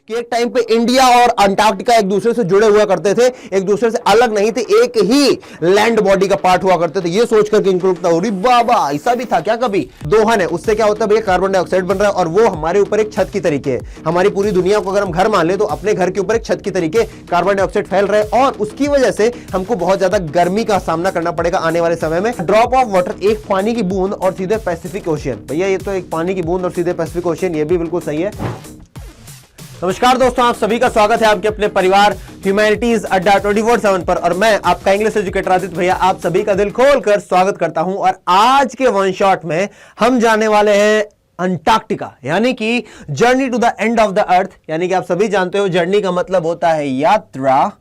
कि एक टाइम पे इंडिया और अंटार्कटिका एक दूसरे से जुड़े हुआ करते थे, एक दूसरे से अलग नहीं थे, एक ही लैंड बॉडी का पार्ट हुआ करते थे। ये सोच करके इंक्लूड था, बाबा ऐसा भी था क्या कभी? दोहन है, उससे क्या होता है भैया, कार्बन डाइऑक्साइड बन रहा है और वो हमारे ऊपर एक छत की तरीके है। हमारी पूरी दुनिया को अगर हम घर मान ले तो अपने घर के ऊपर एक छत की तरीके कार्बन डाइऑक्साइड फैल रहा है और उसकी वजह से हमको बहुत ज्यादा गर्मी का सामना करना पड़ेगा आने वाले समय में। ड्रॉप ऑफ वाटर, एक पानी की बूंद और सीधे पैसिफिक ओशियन। भैया ये तो एक पानी की बूंद और सीधे पैसिफिक ओशियन, ये भी बिल्कुल सही है। नमस्कार दोस्तों, आप सभी का स्वागत है आपके अपने परिवार ह्यूमैनिटीज अड्डा 24/7 पर और मैं आपका इंग्लिश एजुकेटर आदित्य भैया आप सभी का दिल खोलकर स्वागत करता हूं। और आज के वन शॉट में हम जाने वाले हैं अंटार्कटिका, यानी कि journey to the end of the earth. यानी कि आप सभी जानते हो जर्नी का मतलब होता है यात्रा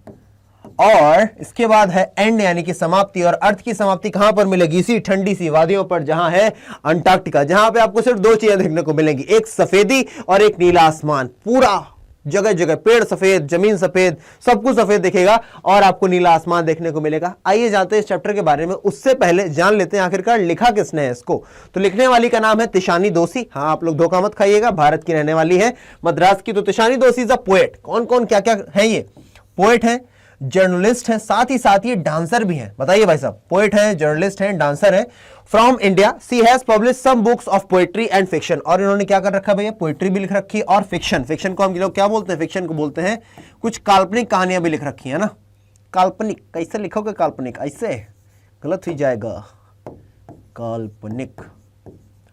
और इसके बाद है एंड यानी कि समाप्ति। और अर्थ की समाप्ति कहां पर मिलेगी? इसी ठंडी सी वादियों पर जहां है अंटार्कटिका, जहां पे आपको सिर्फ दो चीजें देखने को मिलेंगी, एक सफेदी और एक नीला आसमान। पूरा जगह जगह पेड़ सफेद, जमीन सफेद, सब कुछ सफेद दिखेगा और आपको नीला आसमान देखने को मिलेगा। आइए जानते हैं इस चैप्टर के बारे में। उससे पहले जान लेते हैं आखिरकार लिखा किसने है इसको। तो लिखने वाली का नाम है तिशानी दोशी। हाँ, आप लोग धोखा मत खाइएगा, भारत की रहने वाली है, मद्रास की। तो तिशानी दोशी इज अ पोएट। कौन कौन क्या क्या है ये? पोएट है, जर्नलिस्ट है, साथ ही साथ ये डांसर भी है। बताइए भाई साहब, पोएट है, जर्नलिस्ट है, डांसर है। From India, she has publish some books of poetry and fiction. और इन्होंने क्या कर रखा है भैया? पोएट्री भी लिख रखी है और फिक्शन। फिक्शन को हम लोग क्या बोलते हैं? फिक्शन को बोलते हैं कुछ काल्पनिक कहानियां भी लिख रखी है ना। काल्पनिक कैसे लिखोगे? काल्पनिक ऐसे गलत हो जाएगा, काल्पनिक।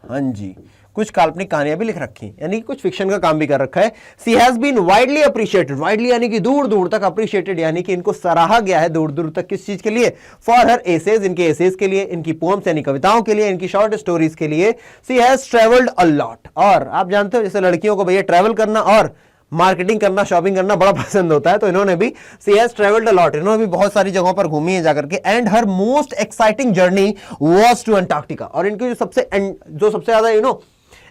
हाँ जी, कुछ काल्पनिक कहानियां भी लिख रखी, यानी कुछ फिक्शन का काम भी कर रखा है। She has been widely appreciated, widely यानी कि दूर दूर तक, अप्रिशिएटेड यानी कि इनको सराहा गया है दूर दूर तक। किस चीज के लिए? फॉर हर एसेज, इनके एसेज के लिए, इनकी पोम्स यानी कविताओं के लिए, इनकी शॉर्ट स्टोरीज के लिए। सी हैज ट्रेवल्ड अ लॉट। और आप जानते हो जैसे लड़कियों को भैया ट्रेवल करना और मार्केटिंग करना, शॉपिंग करना बड़ा पसंद होता है, तो इन्होंने भी सी हैज ट्रेवल्ड अ लॉट, इन्होंने भी बहुत सारी जगहों पर घूमी है जाकर के। And her most exciting journey was to Antarctica. और इनकी जो सबसे ज्यादा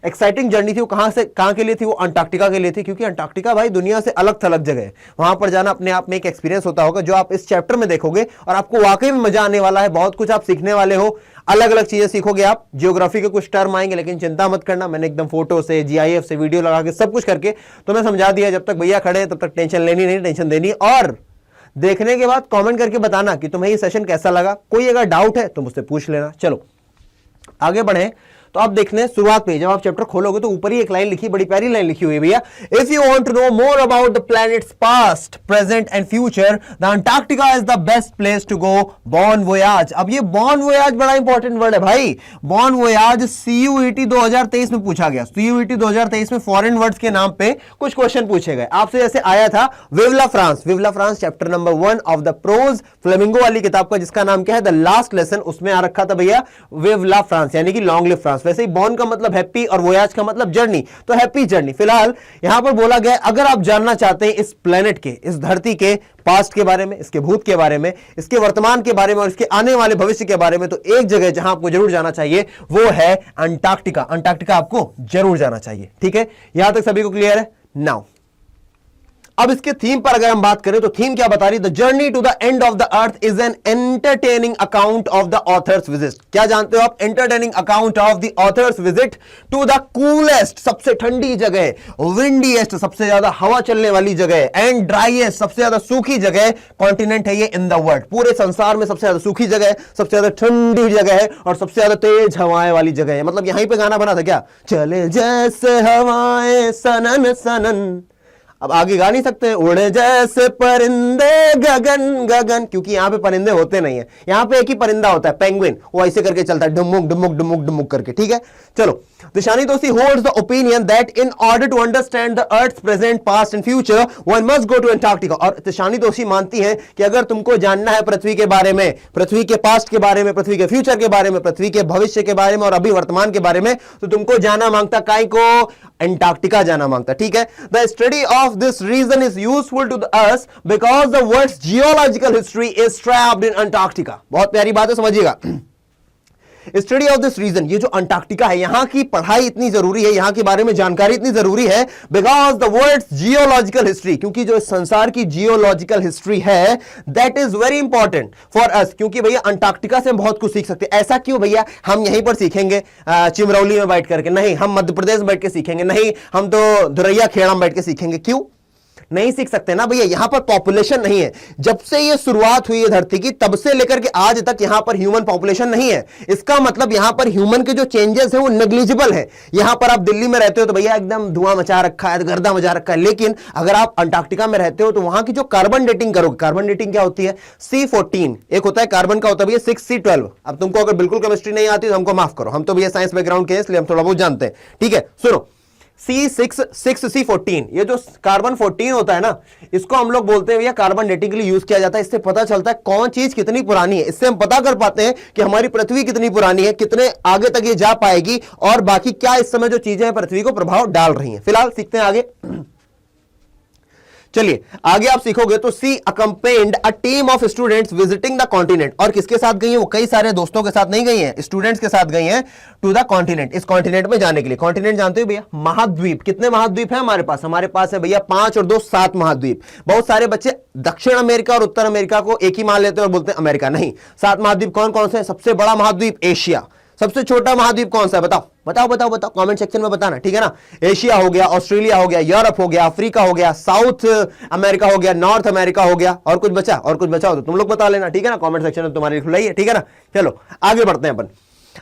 एक्साइटिंग जर्नी थी वो कहां के लिए थी? वो अंटार्कटिका के लिए थी, क्योंकि अंटार्कटिका भाई दुनिया से अलग थलग जगह है। वहां पर जाना अपने आप में एक एक्सपीरियंस होता होगा जो आप इस चैप्टर में देखोगे और आपको वाकई में मजा आने वाला है। बहुत कुछ आप सीखने वाले हो, अलग अलग चीजें सीखोगे आप। जियोग्राफी के कुछ टर्म आएंगे, लेकिन चिंता मत करना, मैंने एकदम फोटो से, GIF से, वीडियो लगा के सब कुछ करके तो मैं समझा दिया। जब तक भैया खड़े हैं तब तक टेंशन लेनी नहीं, टेंशन देनी। और देखने के बाद कॉमेंट करके बताना कि तुम्हें ये सेशन कैसा लगा। कोई अगर डाउट है तो मुझसे पूछ लेना। चलो आगे बढ़े। तो आप देखने शुरुआत में जब आप चैप्टर खोलोगे तो ऊपर ही एक लाइन लिखी, बड़ी प्यारी लाइन लिखी हुई है भैया, if you want to know more about the planets past, present and future, the Antarctica is the best place to go. Bon voyage. अब ये बॉर्न वोयाज बड़ा इंपॉर्टेंट वर्ड है भाई। बॉर्न वोयाज CUET 2023 में पूछा गया। CUET 2023 में foreign words के नाम पे कुछ क्वेश्चन पूछे गए आपसे। जैसे आया था vive la France, vive la France chapter number 1 of the prose Flamingo वाली किताब का, जिसका नाम क्या है? The last lesson. उसमें आ रखा था भैया विव ला फ्रांस यानी कि लॉन्ग लिव फ्रांस। वैसे ही बॉर्न का मतलब हैप्पी और वोयाज का मतलब जर्नी, तो हैप्पी जर्नी। फिलहाल यहां पर बोला गया अगर आप जानना चाहते हैं इस प्लेनेट के, इस धरती के पास्ट के बारे में, इसके भूत के बारे में, इसके वर्तमान के बारे में और इसके आने वाले भविष्य के बारे में, तो एक जगह जहां आपको जरूर जाना चाहिए वो है अंटार्कटिका। अंटार्कटिका आपको जरूर जाना चाहिए। ठीक है, यहां तक सभी को क्लियर है? नाउ अब इसके थीम पर अगर हम बात करें तो थीम क्या बता रही? The journey to the end of the earth is an entertaining account of the author's visit. क्या जानते हो आप? Entertaining account of the author's visit to the coolest, सबसे ठंडी जगह, विंडीएस्ट, सबसे ज्यादा हवा चलने वाली जगह, एंड ड्राईएस्ट, सबसे ज्यादा सूखी जगह कॉन्टिनेंट है ये इन द वर्ल्ड। पूरे संसार में सबसे ज्यादा सूखी जगह है, सबसे ज्यादा ठंडी जगह है और सबसे ज्यादा तेज हवाएं वाली जगह है। मतलब यहीं पे गाना बना था क्या? चले जैसे हवाएं सनन सनन। अब आगे गा नहीं सकते हैं, उड़े जैसे परिंदे गगन गगन, क्योंकि यहां पे परिंदे होते नहीं है। यहां पे एक ही परिंदा होता है, पेंगुइन, वो ऐसे करके चलता है, डुमुक डुमुक डुमुक डुमुक करके। ठीक है, चलो। तिशानी दोशी holds the opinion that in order to understand the Earth's present, past and future, one must go to Antarctica। और तिशानी दोशी मानती हैं कि अगर तुमको जानना है पृथ्वी के बारे में, पृथ्वी के पास्ट के बारे में, पृथ्वी के फ्यूचर के बारे में, पृथ्वी के भविष्य के बारे में और अभी वर्तमान के बारे में, तो तुमको जाना मांगता काय को? अंटार्कटिका जाना मांगता। ठीक है, the study of this region is useful to us because the world's geological history is trapped in Antarctica. बहुत प्यारी बात है, समझिएगा। स्टडी ऑफ दिस रीजन, ये जो अंटार्कटिका है, यहां की पढ़ाई इतनी जरूरी है, यहां के बारे में जानकारी इतनी जरूरी है, because the world's geological history, क्योंकि जो इस संसार की जियोलॉजिकल हिस्ट्री है that is very important for us. क्योंकि भैया अंटार्कटिका से हम बहुत कुछ सीख सकते हैं। ऐसा क्यों भैया? हम यहीं पर सीखेंगे चिमरौली में बैठ करके नहीं, हम मध्य प्रदेश में बैठ के सीखेंगे नहीं, हम तो धुरैया खेड़ा में बैठ के सीखेंगे। क्यों? नहीं सीख सकते ना भैया, यहां पर पॉपुलेशन नहीं है। जब से ये शुरुआत हुई है धरती की, तब से लेकर के आज तक यहां पर ह्यूमन पॉपुलेशन नहीं है। इसका मतलब यहां पर ह्यूमन के जो चेंजेस हैं वो नेग्लिजिबल है। यहां पर आप दिल्ली में रहते हो तो भैया एकदम धुआं मचा रखा है, गर्दा मचा रखा है, लेकिन अगर आप अंटार्कटिका में रहते हो तो वहां की जो कार्बन डेटिंग करोगे, कार्बन डेटिंग क्या होती है, C14 एक होता है कार्बन का, होता है भैया 6C12। अब तुमको अगर बिल्कुल केमिस्ट्री नहीं आती तो हमको माफ करो, हम तो भैया साइंस बैकग्राउंड के हैं, इसलिए हम थोड़ा बहुत जानते हैं, ठीक है। सुनो, C6C14, ये जो कार्बन 14 होता है ना, इसको हम लोग बोलते हैं भैया कार्बन डेटिंग के लिए यूज किया जाता है। इससे पता चलता है कौन चीज कितनी पुरानी है, इससे हम पता कर पाते हैं कि हमारी पृथ्वी कितनी पुरानी है, कितने आगे तक ये जा पाएगी, और बाकी क्या इस समय जो चीजें हैं पृथ्वी को प्रभाव डाल रही हैं। फिलहाल सीखते हैं आगे। चलिए आगे आप सीखोगे तो she accompanied a team of students visiting the continent, और किसके साथ गई है, वो कई सारे दोस्तों के साथ नहीं गई हैं, स्टूडेंट्स के साथ गई हैं टू द कॉन्टिनेंट, इस कॉन्टिनेंट में जाने के लिए। कॉन्टिनेंट जानते हो भैया, महाद्वीप। कितने महाद्वीप हैं हमारे पास? हमारे पास है भैया 5 और 2 7 महाद्वीप। बहुत सारे बच्चे दक्षिण अमेरिका और उत्तर अमेरिका को एक ही मान लेते हैं और बोलते हैं अमेरिका, नहीं। 7 महाद्वीप कौन कौन से हैं? सबसे बड़ा महाद्वीप एशिया। सबसे छोटा महाद्वीप कौन सा है? बताओ बताओ बताओ बताओ, कमेंट सेक्शन में बताना, ठीक है ना। एशिया हो गया, ऑस्ट्रेलिया हो गया, यूरोप हो गया, अफ्रीका हो गया, साउथ अमेरिका हो गया, नॉर्थ अमेरिका हो गया, और कुछ बचा? और कुछ बचा हो तो तुम लोग बता लेना, ठीक है ना, कमेंट सेक्शन में तुम्हारे लिए खुलाई है, ठीक है ना। चलो आगे बढ़ते हैं अपन,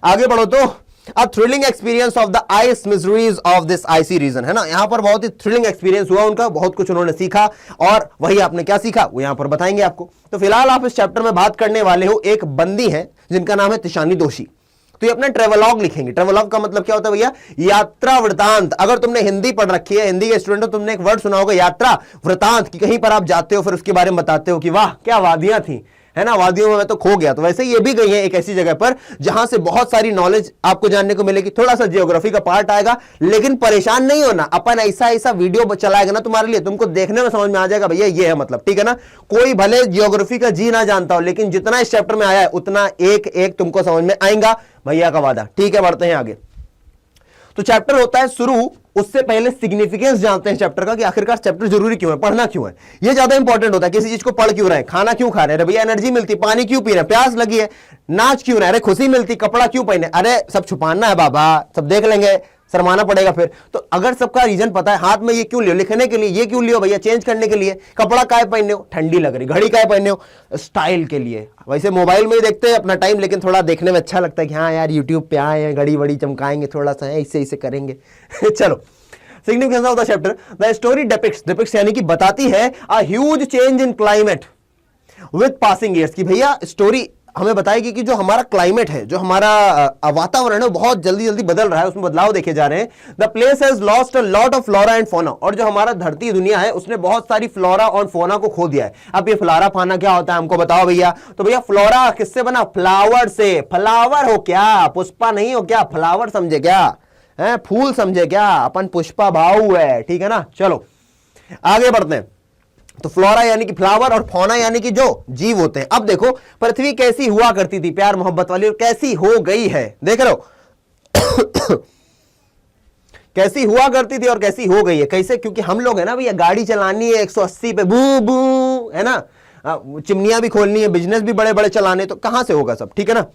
आगे बढ़ो तो A thrilling experience of the ice miseries of this icy region, है ना। यहां पर बहुत ही थ्रिलिंग एक्सपीरियंस हुआ उनका, बहुत कुछ उन्होंने सीखा, और वही आपने क्या सीखा वो यहां पर बताएंगे आपको। तो फिलहाल आप इस चैप्टर में बात करने वाले हो एक बंदी है जिनका नाम है तिशानी दोषी। तो ये अपना ट्रेवलॉग लिखेंगे। ट्रेवलॉग का मतलब क्या होता है भैया? यात्रा वृतांत। अगर तुमने हिंदी पढ़ रखी है, हिंदी के स्टूडेंट हो, तुमने एक वर्ड सुना होगा यात्रा वृतांत, कि कहीं पर आप जाते हो फिर उसके बारे में बताते हो कि वाह क्या वादियां थी, है ना, वादियों में मैं तो खो गया। तो वैसे ये भी गई है एक ऐसी जगह पर जहां से बहुत सारी नॉलेज आपको जानने को मिलेगी। थोड़ा सा जियोग्राफी का पार्ट आएगा, लेकिन परेशान नहीं होना, अपन ऐसा ऐसा वीडियो चलाएगा ना तुम्हारे लिए, तुमको देखने में समझ में आ जाएगा भैया ये है मतलब, ठीक है ना। कोई भले जियोग्राफी का जी ना जानता हो, लेकिन जितना इस चैप्टर में आया है उतना एक एक तुमको समझ में आएगा, भैया का वादा, ठीक है। बढ़ते हैं आगे। तो चैप्टर होता है शुरू, उससे पहले सिग्निफिकेंस जानते हैं चैप्टर का, कि आखिरकार चैप्टर जरूरी क्यों है, पढ़ना क्यों है, ये ज्यादा इंपॉर्टेंट होता है। किसी चीज को पढ़ क्यों रहे हैं, खाना क्यों खा रहे हैं, भैया एनर्जी मिलती, पानी क्यों पी रहे हैं, प्यास लगी है, नाच क्यों रहे, अरे खुशी मिलती, कपड़ा क्यों पहने, अरे सब छुपाना है बाबा, सब देख लेंगे, शर्माना पड़ेगा फिर। तो अगर सबका रीजन पता है, हाथ में ये क्यों लियो, लिखने के लिए, ये क्यों लियो भैया, चेंज करने के लिए, कपड़ा काय पहने हो, ठंडी लग रही, घड़ी काय पहने हो, स्टाइल के लिए। वैसे मोबाइल में ही देखते हैं अपना टाइम, लेकिन थोड़ा देखने में अच्छा लगता है कि हाँ यार यूट्यूब पे आए हैं, घड़ी वड़ी चमकाएंगे, थोड़ा सा ऐसे ऐसे करेंगे। चलो, significance of the chapter, the story depicts यानी कि बताती है a huge change in climate with passing years, कि भैया स्टोरी हमें बताएगी कि जो हमारा क्लाइमेट है, जो हमारा वातावरण है, बहुत जल्दी जल्दी बदल रहा है, उसमें बदलाव देखे जा रहे हैं। The place has lost a lot of flora and fauna, और जो हमारा धरती दुनिया है उसने बहुत सारी फ्लोरा और फोना को खो दिया है। अब ये फ्लोरा फाना क्या होता है हमको बताओ भैया। तो भैया फ्लोरा किससे बना? फ्लावर से। फ्लावर हो क्या, पुष्पा नहीं हो क्या, फ्लावर समझे क्या, है फूल समझे क्या, अपन पुष्पा भाऊ है, ठीक है ना। चलो आगे बढ़ते हैं। तो फ्लोरा यानी कि फ्लावर, और फौना यानी कि जो जीव होते हैं। अब देखो पृथ्वी कैसी हुआ करती थी, प्यार मोहब्बत वाली, और कैसी हो गई है, देख रहे हो। कैसी हुआ करती थी और कैसी हो गई है। कैसे? क्योंकि हम लोग है ना भैया, गाड़ी चलानी है 180 पे, बू बू, है ना, चिमनियां भी खोलनी है, बिजनेस भी बड़े बड़े चलाने, तो कहां से होगा सब, ठीक है ना।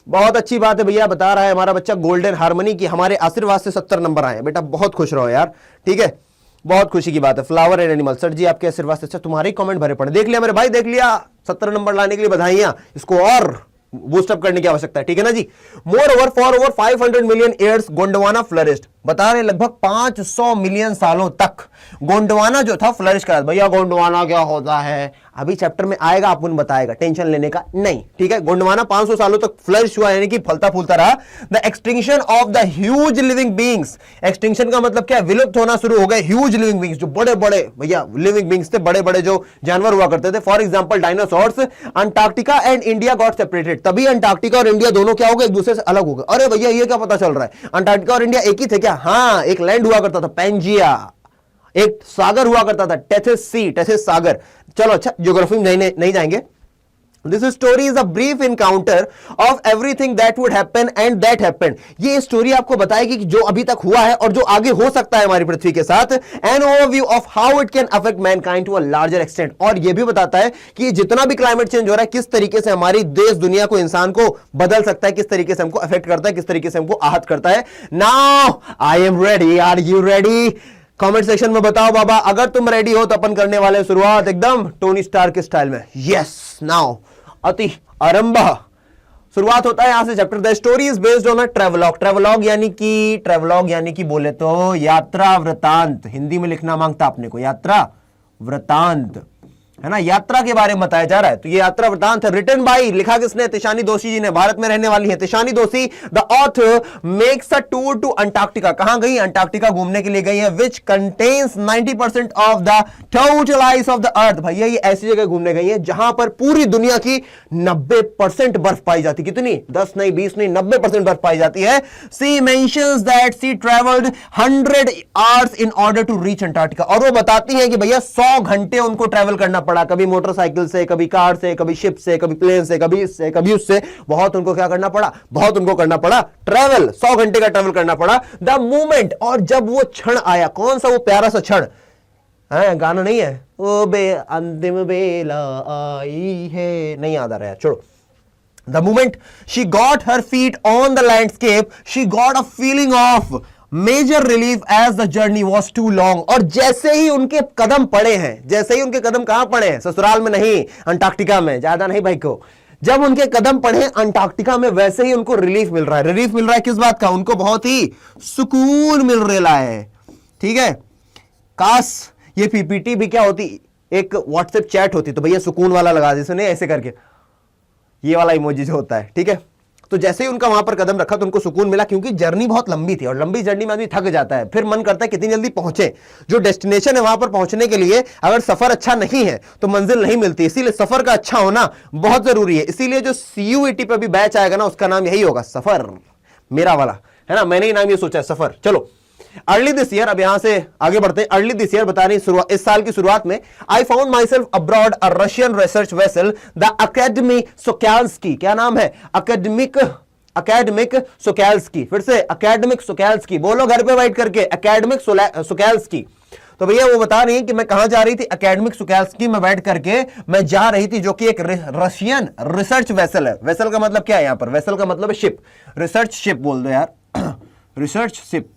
बहुत अच्छी बात है भैया, बता रहा है हमारा बच्चा गोल्डन हार्मनी की हमारे आशीर्वाद से 70 नंबर आए। बेटा बहुत खुश रहो यार, ठीक है, बहुत खुशी की बात है। फ्लावर एंड एनिमल, सर जी आपके आशीर्वाद से। अच्छा तुम्हारे कमेंट भरे पड़े, देख लिया मेरे भाई, देख लिया, 70 नंबर लाने के लिए बधाइयां, इसको और बूस्टअप करने की आवश्यकता है, ठीक है ना जी। More over for 500 million years Gondwana flourished, बता रहे लगभग 500 मिलियन सालों तक गोंडवाना जो था फ्लरिश करा। भैया गोंडवाना क्या होता है, अभी चैप्टर में आएगा, अपन बताएगा, टेंशन लेने का नहीं, ठीक है। गोंडवाना 500 सालों तक फ्लरिश हुआ, यानी कि फलता फूलता रहा। The extinction of the huge living beings, extinction का मतलब क्या, विलुप्त होना शुरू हो गए ह्यूज लिविंग बींग्स, जो बड़े बड़े भैया लिविंग बींग्स थे, बड़े बड़े जो जानवर हुआ करते थे। For example dinosaurs. Antarctica and India got separated, तभी अंटार्कटिका और इंडिया दोनों क्या हो गए, एक दूसरे से अलग हो गए। अरे भैया ये क्या पता चल रहा है, अंटार्कटिका और इंडिया एक ही थे क्या? हाँ, एक लैंड हुआ करता था पैंजिया, एक सागर हुआ करता था टेथिस सी, टेथिस सागर। चलो अच्छा, ज्योग्राफी में नहीं जाएंगे। This story is a brief encounter of everything that would happen and that happened. ये स्टोरी आपको बताएगी कि जो अभी तक हुआ है और जो आगे हो सकता है हमारी पृथ्वी के साथ। An overview of how it can affect mankind to a larger extent. और ये भी बताता है कि जितना भी क्लाइमेट चेंज हो रहा है, किस तरीके से हमारी देश दुनिया को, इंसान को बदल सकता है, किस तरीके से हमको अफेक्ट करता है, किस तरीके से हमको आहत करता है। Now I am ready. Are you ready? Comment section में बताओ बाबा। अगर तुम रेडी हो तो अपन करने वाले हैं शुरुआत एकदम टोनी स्टार्क के स्टाइल में। यस, नाउ अति आरंभ। शुरुआत होता है यहां से chapter. The story is based on a travelogue. Travelogue यानी कि बोले तो यात्रा वृतांत, हिंदी में लिखना मांगता अपने को, यात्रा वृतांत है ना, यात्रा के बारे में बताया जा रहा है। तो ये यात्रा वृतांत है। रिटन बाई, लिखा किसने? तिशानी दोषी जी ने। भारत में रहने वाली है Tishani Doshi. The author makes a tour to Antarctica. कहां गई? अंटार्कटिका घूमने के लिए गई है। Which contains 90% of the total ice of the earth. भैया ये ऐसी जगह घूमने गई है जहां पर पूरी दुनिया की 90% बर्फ पाई जाती। कितनी? 10 नहीं, 20 नहीं, 90% बर्फ पाई जाती है। She mentions that she travelled 100 hours in order to reach Antarctica. और वो बताती है कि भैया 100 घंटे उनको ट्रेवल करना पड़ा, कभी मोटरसाइकिल से, कभी कार से, कभी शिप से, कभी प्लेन से, कभी इससे, कभी उससे। बहुत उनको क्या करना पड़ा? बहुत उनको करना पड़ा ट्रेवल। 100 घंटे का ट्रेवल करना पड़ा। द मोमेंट, और जब वो क्षण आया, कौन सा वो प्यारा सा क्षण है? गाना नहीं है ओ बे अंतिम बेला आई है, नहीं याद आ रहा है, छोड़ो। The moment she got her feet on the landscape, she got a feeling of major relief as the journey was too long। और जैसे ही उनके कदम पड़े हैं, जैसे ही उनके कदम कहां पड़े हैं? ससुराल में नहीं, अंटार्कटिका में। ज्यादा नहीं भाई को। जब उनके कदम पड़े अंटार्कटिका में, वैसे ही उनको रिलीफ मिल रहा है। रिलीफ मिल रहा है किस बात का? उनको बहुत ही सुकून मिल रहा है। ठीक है, काश ये पीपीटी भी क्या होती, एक व्हाट्सएप चैट होती तो भैया सुकून वाला लगा दे, सुने ऐसे करके, ये वाला इमोजी जो होता है। ठीक है, तो जैसे ही उनका वहां पर कदम रखा तो उनको सुकून मिला, क्योंकि जर्नी बहुत लंबी थी और लंबी जर्नी में आदमी थक जाता है। फिर मन करता है कितनी जल्दी पहुंचे। जो डेस्टिनेशन है वहां पर पहुंचने के लिए अगर सफर अच्छा नहीं है तो मंजिल नहीं मिलती। इसीलिए सफर का अच्छा होना बहुत जरूरी है। इसीलिए जो CUET पे भी बैच आएगा ना, उसका नाम यही होगा, सफर। मेरा वाला है ना, मैंने ही नाम ये सोचा है, सफर। चलो, अर्ली दिस ईयर, अब यहां से आगे बढ़ते हैं। अर्ली दिस ईयर बता रही शुरुआत, इस साल की शुरुआत में, I found myself abroad a Russian research vessel the academy Shokalskiy. क्या नाम है? Academic Shokalskiy. फिर से अकेडमिक सोकैल्स्की बोलो घर पे बैठ करके, अकेडमिक सोकैल्स्की। तो भैया वो बता रही है कि मैं कहां जा रही थी? अकेडमिक सोकैल्स्की में बैठ करके मैं जा रही थी, जो कि एक रशियन रिसर्च वेसल है। वेसल का मतलब क्या है यहां पर? वेसल का मतलब है शिप। रिसर्च शिप बोल दो यार research ship.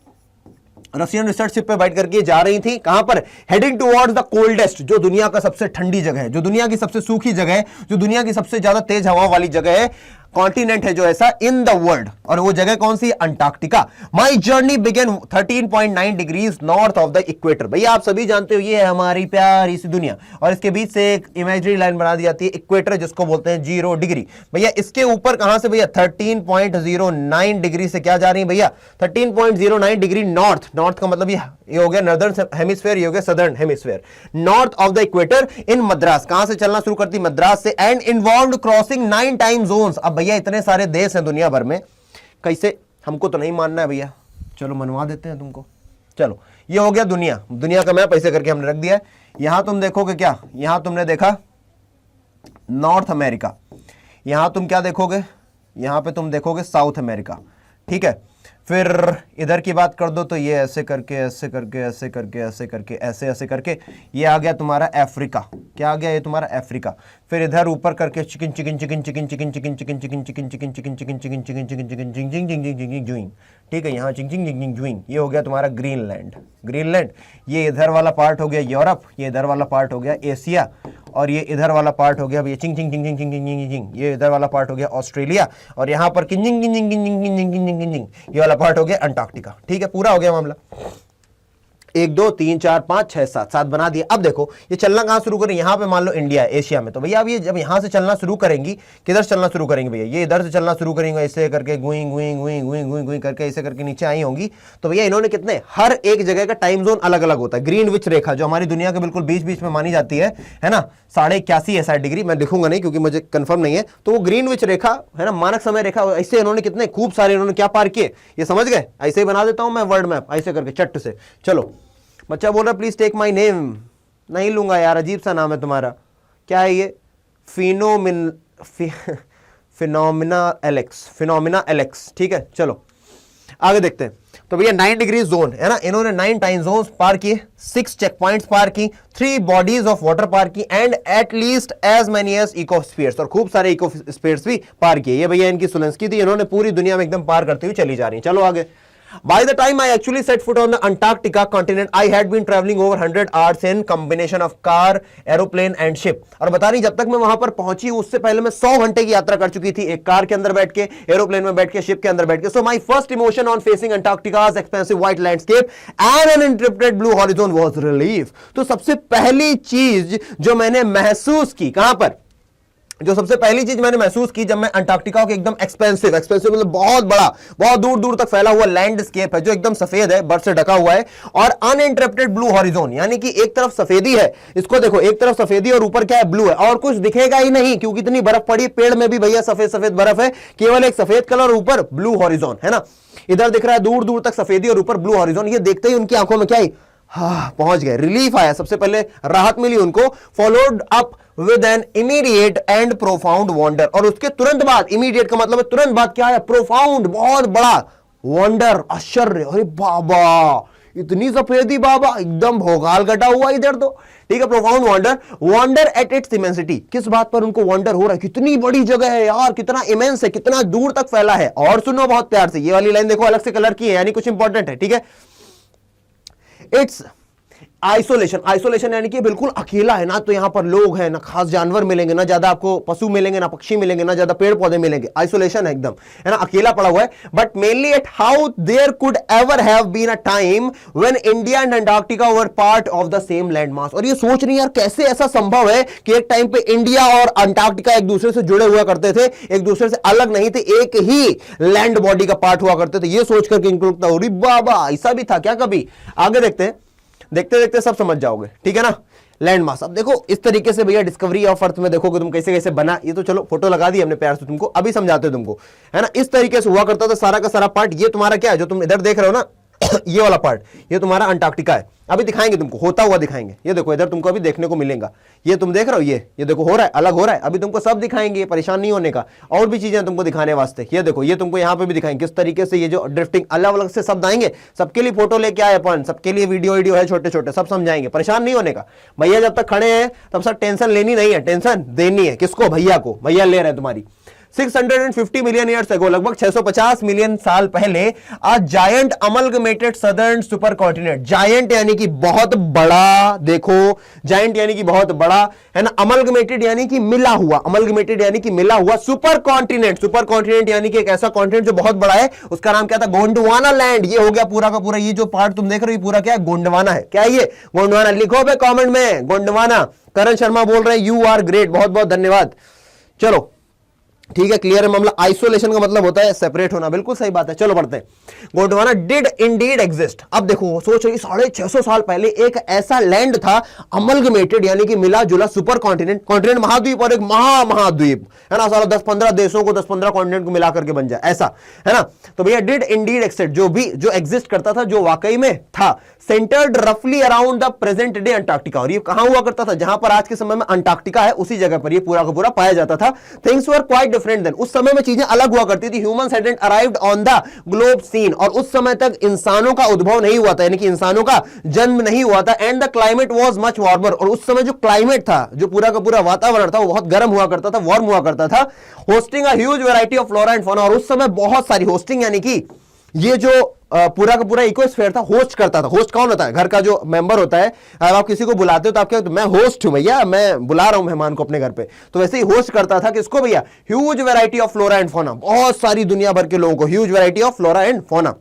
Russian research ship पे बैठ करके जा रही थी। कहां पर? हेडिंग टुवर्ड्स द कोल्डेस्ट, जो दुनिया का सबसे ठंडी जगह है, जो दुनिया की सबसे सूखी जगह है, जो दुनिया की सबसे ज्यादा तेज हवा वाली जगह है, कॉन्टिनेंट है जो ऐसा इन द वर्ल्ड। और वो जगह कौन सी? Antarctica. My journey began 13.9 degrees north of the equator. भैया आप सभी जानते हो ये है हमारी प्यारी सी दुनिया, और इसके बीच से एक इमेजरी लाइन बना दी जाती है, इक्वेटर, जिसको बोलते हैं 0 डिग्री। भैया इसके ऊपर कहां से? भैया 13.09 डिग्री से क्या जा रही है भैया? 13.09 डिग्री नॉर्थ। नॉर्थ का मतलब ये हो गया नॉर्दर्न हेमिस्फीयर, ये हो गया southern hemisphere. North of the equator in Madras. कहां से चलना शुरू करती? मद्रास से। And involved crossing 9 time zones. अब भैया इतने सारे देश हैं दुनिया भर में, कैसे? हमको तो नहीं मानना है भैया, चलो मनवा देते हैं तुमको। चलो, ये हो गया दुनिया। दुनिया का मैप ऐसे करके हमने रख दिया है। यहां तुम देखोगे क्या? यहां तुमने देखा नॉर्थ अमेरिका। यहां तुम क्या देखोगे? यहां पे तुम देखोगे साउथ अमेरिका। ठीक है, फिर इधर की बात कर दो तो ये ऐसे करके, ऐसे करके, ऐसे करके, ऐसे करके, ऐसे ऐसे करके ये आ गया तुम्हारा अफ्रीका। क्या आ गया? ये तुम्हारा अफ्रीका। फिर इधर ऊपर करके chicken chicken chicken chicken chicken chicken chicken chicken chicken chicken chicken chicken chicken chicken chicken chicken जिंग जिंग जिंग जिंग जिंग जुइंग। ठीक है, यहाँ चिंग जिंग जिंग जिंग जुइंग। ये हो गया तुम्हारा ग्रीनलैंड। ग्रीनलैंड ये इधर वाला पार्ट हो गया यूरोप, ये इधर वाला पार्ट हो गया एशिया, और ये इधर वाला पार्ट हो गया भैया चिंग चिंग चिंग चिंग चिंग चिंग चिंग, ये इधर वाला पार्ट हो गया ऑस्ट्रेलिया, और यहाँ पर किंजिंग किंजिंग किंजिंग किंजिंग किंजिंग किंजिंग ये वाला पार्ट हो गया अंटार्कटिका। ठीक है, पूरा हो गया मामला। 1 2 3 4 5 6 7 7 बना दिए। अब देखो ये चलना कहां शुरू करें? यहां पे मान लो इंडिया है, एशिया में। तो भैया अब ये जब यहां से चलना शुरू करेंगी, किधर चलना शुरू करेंगे भैया? ये इधर से चलना शुरू करेंगे, ऐसे करके गुइंग गुइंग गुइंग गुइंग गुइंग गुइंग करके ऐसे करके नीचे आई होंगी। तो भैया इन्होंने कितने, हर एक जगह का टाइम जोन अलग अलग होता है। ग्रीनविच रेखा जो हमारी दुनिया के बिल्कुल बीच बीच में मानी जाती है ना, 81.5 ऐसा डिग्री, मैं लिखूंगा नहीं क्योंकि मुझे कंफर्म नहीं है। तो वो ग्रीनविच रेखा है ना, मानक समय रेखा, ऐसे इन्होंने कितने खूब सारे इन्होंने क्या पार किए, ये समझ गए? ऐसे ही बना देता हूं मैं वर्ल्ड मैप, ऐसे करके चट से। चलो, बच्चा बोल रहा प्लीज टेक माय नेम। नहीं लूंगा यार, अजीब सा नाम है तुम्हारा। क्या है ये? Phenomena Alex. ठीक है, चलो आगे देखते हैं। तो भैया 9 डिग्री जोन है ना, इन्होंने 9 टाइम जोन्स पार किए, 6 चेक पॉइंट्स पार की, 3 बॉडीज ऑफ वाटर पार की, and at least as many as ecospheres, और खूब सारे इकोस्फीयर्स भी पार किए। ये भैया इनकी सुलेंस्की थी, इन्होंने पूरी दुनिया में एकदम पार करते हुए चली जा रही है। चलो आगे। By the time I actually set foot on the Antarctica continent, I had been traveling over 100 hours in combination of car, aeroplane and ship. और बता रही जब तक मैं वहां पर पहुंची उससे पहले मैं 100 घंटे की यात्रा कर चुकी थी, एक कार के अंदर बैठ के, एरोप्लेन में बैठ के, शिप के अंदर बैठ के. So my first emotion on facing Antarctica's expansive white landscape and uninterrupted blue horizon was relief. तो सबसे पहली चीज जो मैंने महसूस की, कहां पर, जो सबसे पहली चीज मैंने महसूस की जब मैं अंटार्कटिका के एकदम एक्सपेंसिव मतलब बहुत बड़ा, बहुत दूर दूर तक फैला हुआ लैंडस्केप है जो एकदम सफेद है, बर्फ से ढका हुआ है, और अनइंटरप्टेड ब्लू हॉरिजॉन, यानी कि एक तरफ सफेदी है, इसको देखो, एक तरफ सफेदी और ऊपर क्या है, ब्लू है, और कुछ दिखेगा ही नहीं क्योंकि इतनी बर्फ पड़ी, पेड़ में भी भैया सफेद सफेद बर्फ है, केवल एक सफेद कलर ऊपर ब्लू हॉरिजॉन है ना. इधर दिख रहा है दूर दूर तक सफेदी और ऊपर ब्लू हॉरिजॉन. ये देखते ही उनकी आंखों में क्या ही, पहुंच गए, रिलीफ आया, सबसे पहले राहत मिली उनको. Followed up with an immediate and profound wonder, और उसके तुरंत बाद, इमीडिएट का मतलब है तुरंत बाद, क्या है, प्रोफाउंड, बहुत बड़ा, वंडर, आश्चर्य, अरे बाबा इतनी सफेदी बाबा, एकदम भोगाल कटा हुआ इधर तो, ठीक है. Profound wonder, wonder at its immensity, किस बात पर उनको वंडर हो रहा है, कितनी बड़ी जगह है यार, कितना इमेंस है, कितना दूर तक फैला है. और सुनो बहुत प्यार से, ये वाली लाइन देखो, अलग से कलर की है, यानी कुछ इंपॉर्टेंट है, ठीक है. इट्स आइसोलेशन, आइसोलेशन यानी कि बिल्कुल अकेला है ना, तो यहां पर लोग हैं ना, खास जानवर मिलेंगे ना, ज्यादा आपको पशु मिलेंगे ना, पक्षी मिलेंगे ना, ज्यादा पेड़ पौधे मिलेंगे, आइसोलेशन है एकदम, है ना, अकेला पड़ा हुआ है. But mainly at how there could ever have been a time when India and Antarctica were part of the same land mass. और ये सोच रही यार कैसे ऐसा संभव है कि एक टाइम पे इंडिया और अंटार्कटिका एक दूसरे से जुड़े हुआ करते थे, एक दूसरे से अलग नहीं थे, एक ही लैंड बॉडी का पार्ट हुआ करते थे. ये सोचकर इंक्लूड हो रही बाबा, ऐसा भी था क्या कभी. आगे देखते हैं, देखते देखते सब समझ जाओगे, ठीक है ना. लैंड मास, अब देखो इस तरीके से भैया डिस्कवरी ऑफ अर्थ में देखोगे तुम कैसे कैसे बना, ये तो चलो फोटो लगा दी हमने प्यार से तुमको, अभी समझाते तुमको, है ना. इस तरीके से हुआ करता था सारा का सारा पार्ट. ये तुम्हारा क्या है जो तुम इधर देख रहे हो ना, ये वाला पार्ट, ये तुम्हारा अंटार्कटिका है. अभी दिखाएंगे तुमको, होता हुआ दिखाएंगे. ये देखो इधर तुमको अभी देखने को मिलेगा, ये तुम देख रहे हो, ये देखो हो रहा है, अलग हो रहा है. अभी तुमको सब दिखाएंगे, परेशान नहीं होने का, और भी चीजें तुमको दिखाने वास्ते. ये देखो, ये तुमको यहाँ पे भी दिखाएंगे किस तरीके से ये जो ड्रिफ्टिंग, अलग अलग से शब्द आएंगे, सबके लिए फोटो लेके आए अपन, सबके लिए वीडियो है छोटे छोटे, सब समझाएंगे, परेशान नहीं होने का भैया. जब तक खड़े हैं तब सब टेंशन लेनी नहीं है, टेंशन देनी है किसको, भैया को. भैया ले रहे हैं तुम्हारी. 650 मिलियन ईयर्स अगो, लगभग 650 मिलियन साल पहले, a giant amalgamated southern super continent, giant यानी कि बहुत बड़ा, देखो जायंट यानी कि बहुत बड़ा, है ना, अमलगमेटेड यानी कि मिला हुआ, अमलगमेटेड यानी कि मिला हुआ, सुपर कॉन्टिनेंट, सुपर कॉन्टिनेंट यानी कि एक ऐसा कॉन्टिनेंट जो बहुत बड़ा है, उसका नाम क्या था, गोंडवाना लैंड. ये हो गया पूरा का पूरा, ये जो पार्ट तुम देख रहे हो पूरा क्या है, गोंडवाना है. क्या है ये, गोंडवाना. लिखो बे कॉमेंट में गोंडवाना. करण शर्मा बोल रहे हैं, यू आर ग्रेट, बहुत बहुत धन्यवाद. चलो ठीक है, क्लियर है मामला. आइसोलेशन का मतलब होता है सेपरेट होना, बिल्कुल सही बात है. चलो बढ़ते हैं. Gondwana did Indeed exist. अब देखो सोच रही 650 साल पहले एक ऐसा लैंड था, अमलगमेटेड यानी कि मिला जुला, सुपर कॉन्टिनेंट, कॉन्टिनेंट महाद्वीप और एक महाद्वीप, है ना, सारा 10-15 देशों को, 10-15 कॉन्टिनेंट को मिलाकर के बन जाए, ऐसा है ना. तो भैया डिड इंडीड एग्जिस्ट, जो एग्जिस्ट करता था, जो वाकई में था, सेंटर्ड रफली around the present day Antarctica. और ये कहां हुआ करता था, जहां पर आज के समय में अंटार्कटिका है, उसी जगह पर ये पूरा का पूरा पाया जाता था. Things were quite different then, उस समय में चीजें अलग हुआ करती थी. Humans hadn't arrived on the globe scene, और उस समय तक इंसानों का उद्भव नहीं हुआ था, यानी कि इंसानों का जन्म नहीं हुआ था. And the climate was much warmer, और उस समय जो क्लाइमेट था, जो पूरा का पूरा वातावरण था, वो बहुत गर्म हुआ करता था, वार्म हुआ करता था. Hosting a huge variety of flora and fauna, और उस समय बहुत सारी, होस्टिंग यानी कि ये जो पूरा का पूरा इकोस्फीयर था, होस्ट करता था. होस्ट कौन होता है, घर का जो मेंबर होता है. अगर आप किसी को बुलाते हो तो आप क्या, मैं होस्ट हूं भैया, मैं बुला रहा हूं मेहमान को अपने घर पे, तो वैसे ही होस्ट करता था किसको भैया, huge variety of flora and fauna, बहुत सारी दुनिया भर के लोगों को, huge variety of flora and fauna.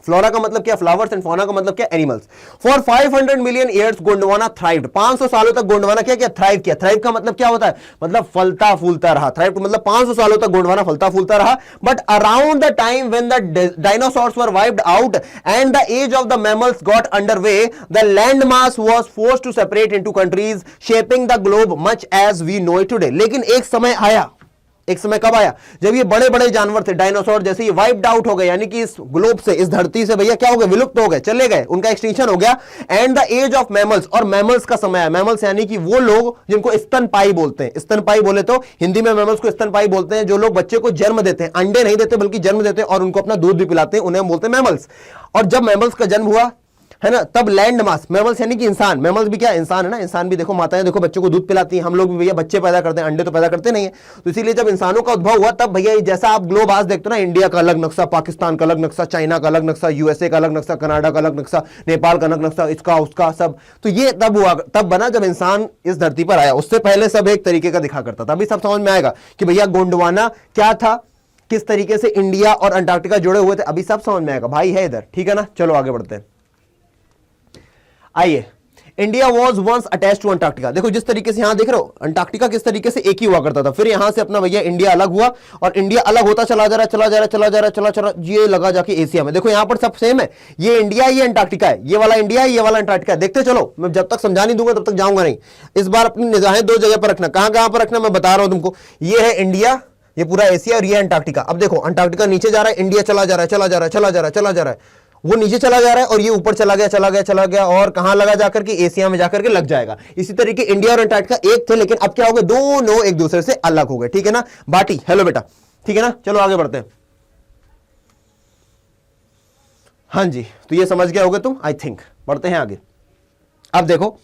Flora का मतलब क्या, फ्लावर्स, एंड फौना का मतलब क्या, animals. For 500 million years Gondwana thrived, 500 सालों तक गोंडवाना क्या किया, थ्राइव किया. थ्राइव का मतलब क्या होता है, मतलब फलता फूलता रहा. थ्राइव का मतलब 500 सालों तक गोंडवाना फलता फूलता रहा. But around the time when the dinosaurs were wiped out and the age of the mammals got underway, the land mass was forced to separate into countries, shaping the globe much as we know it today. लेकिन एक समय आया, एक समय कब आया, जब ये बड़े बड़े जानवर थे, डायनासोर जैसे, ये वाइप्ड आउट हो गए, यानी कि इस ग्लोब से, इस धरती से भैया क्या हो गए, विलुप्त हो गए, चले गए, उनका एक्सटिंक्शन हो गया. And the age of mammals, और मैमल्स का समय है. मैमल्स यानी कि वो लोग जिनको स्तनपाई बोलते हैं. स्तनपाई बोले तो हिंदी में मैमल्स को स्तनपाई बोलते हैं, जो लोग बच्चे को जन्म देते हैं, अंडे नहीं देते बल्कि जन्म देते हैं और उनको अपना दूध भी पिलाते हैं, उन्हें हम बोलते हैं मैमल्स. और जब मैमल्स का जन्म हुआ, है ना, तब लैंड मास, मैमल्स यानी कि इंसान, मैमल्स भी क्या इंसान है ना, इंसान भी देखो, माताएं देखो बच्चों को दूध पिलाती हैं, हम लोग भी भैया बच्चे पैदा करते हैं, अंडे तो पैदा करते नहीं है। तो इसीलिए जब इंसानों का उद्भव हुआ तब भैया जैसा आप ग्लोब आज देखते हो ना, इंडिया का अलग नक्शा, पाकिस्तान का अलग नक्शा, चाइना का अलग नक्शा, यूएसए का अलग नक्शा, कनाडा का अलग नक्शा, नेपाल का अलग नक्शा, इसका उसका सब, तो ये तब हुआ, तब बना जब इंसान इस धरती पर आया। उससे पहले सब एक तरीके का दिखा करता था। अभी सब समझ में आएगा कि भैया गोंडवाना क्या था, किस तरीके से इंडिया और अंटार्कटिका जुड़े हुए थे, अभी सब समझ में आएगा भाई, है इधर, ठीक है ना। चलो आगे बढ़ते हैं। आइए, India was once attach to Antarctica. देखो जिस तरीके से यहां देख रहे हो अंटार्कटिका किस तरीके से एक ही हुआ करता था, फिर यहां से अपना भैया इंडिया अलग हुआ और इंडिया अलग होता चला जा रहा, चला जा रहा, चला जा रहा, चला चला, ये लगा जाके एशिया में। देखो यहां पर सब सेम है, ये इंडिया ये अंटार्कटिका है, ये वाला इंडिया है, ये वाला अंटार्कटिका है। देखते चलो, मैं जब तक समझा नहीं दूंगा तब तक जाऊंगा नहीं। इस बार अपनी निगाहें दो जगह पर रखना, कहां कहां पर रखना मैं बता रहा हूं तुमको। ये है इंडिया, ये पूरा एशिया, और ये अंटार्कटिका। अब देखो अंटार्कटिका नीचे जा रहा है, इंडिया चला जा रहा है, चला जा रहा है, चला जा रहा है, चला जा रहा है, वो नीचे चला जा रहा है और ये ऊपर चला गया, चला गया, चला गया, और कहां लगा जाकर के एशिया में जाकर के लग जाएगा। इसी तरीके इंडिया और अंटार्कटिका एक थे, लेकिन अब क्या हो गए, दोनों एक दूसरे से अलग हो गए, ठीक है ना। बाटी हेलो बेटा, ठीक है ना। चलो आगे बढ़ते हैं। हाँ जी, तो ये समझ गए होगे तुम, आई थिंक। बढ़ते हैं आगे। अब देखो,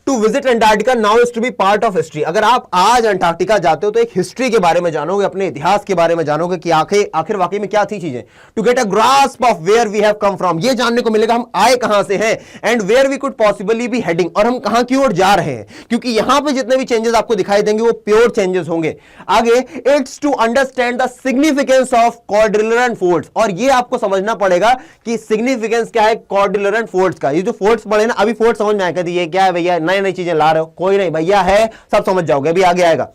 to visit Antarctica now is to be part of history. अगर आप आज अंटार्कटिका जाते हो तो एक हिस्ट्री के बारे में जानोगे, अपने इतिहास के बारे में जानोगे कि आखिर वाकई में क्या थी चीजें। To get a grasp of where we have come from, ये जानने को मिलेगा हम आए कहां से हैं, and where we could possibly be heading, और हम कहां की ओर जा रहे हैं। क्योंकि यहां पे जितने भी चेंजेस आपको दिखाई देंगे वो प्योर चेंजेस होंगे। आगे, it's to understand the significance of cordilleran folds, और ये आपको समझना पड़ेगा कि सिग्निफिकेंस क्या है कॉर्डिलर फोल्ड्स का। ये जो फोल्ड्स पड़े ना, अभी फोल्ड समझ में आएगा ये क्या है भैया, नई नई चीजें ला रहे हो, कोई नहीं भैया है, सब समझ जाओगे, अभी आगे आएगा,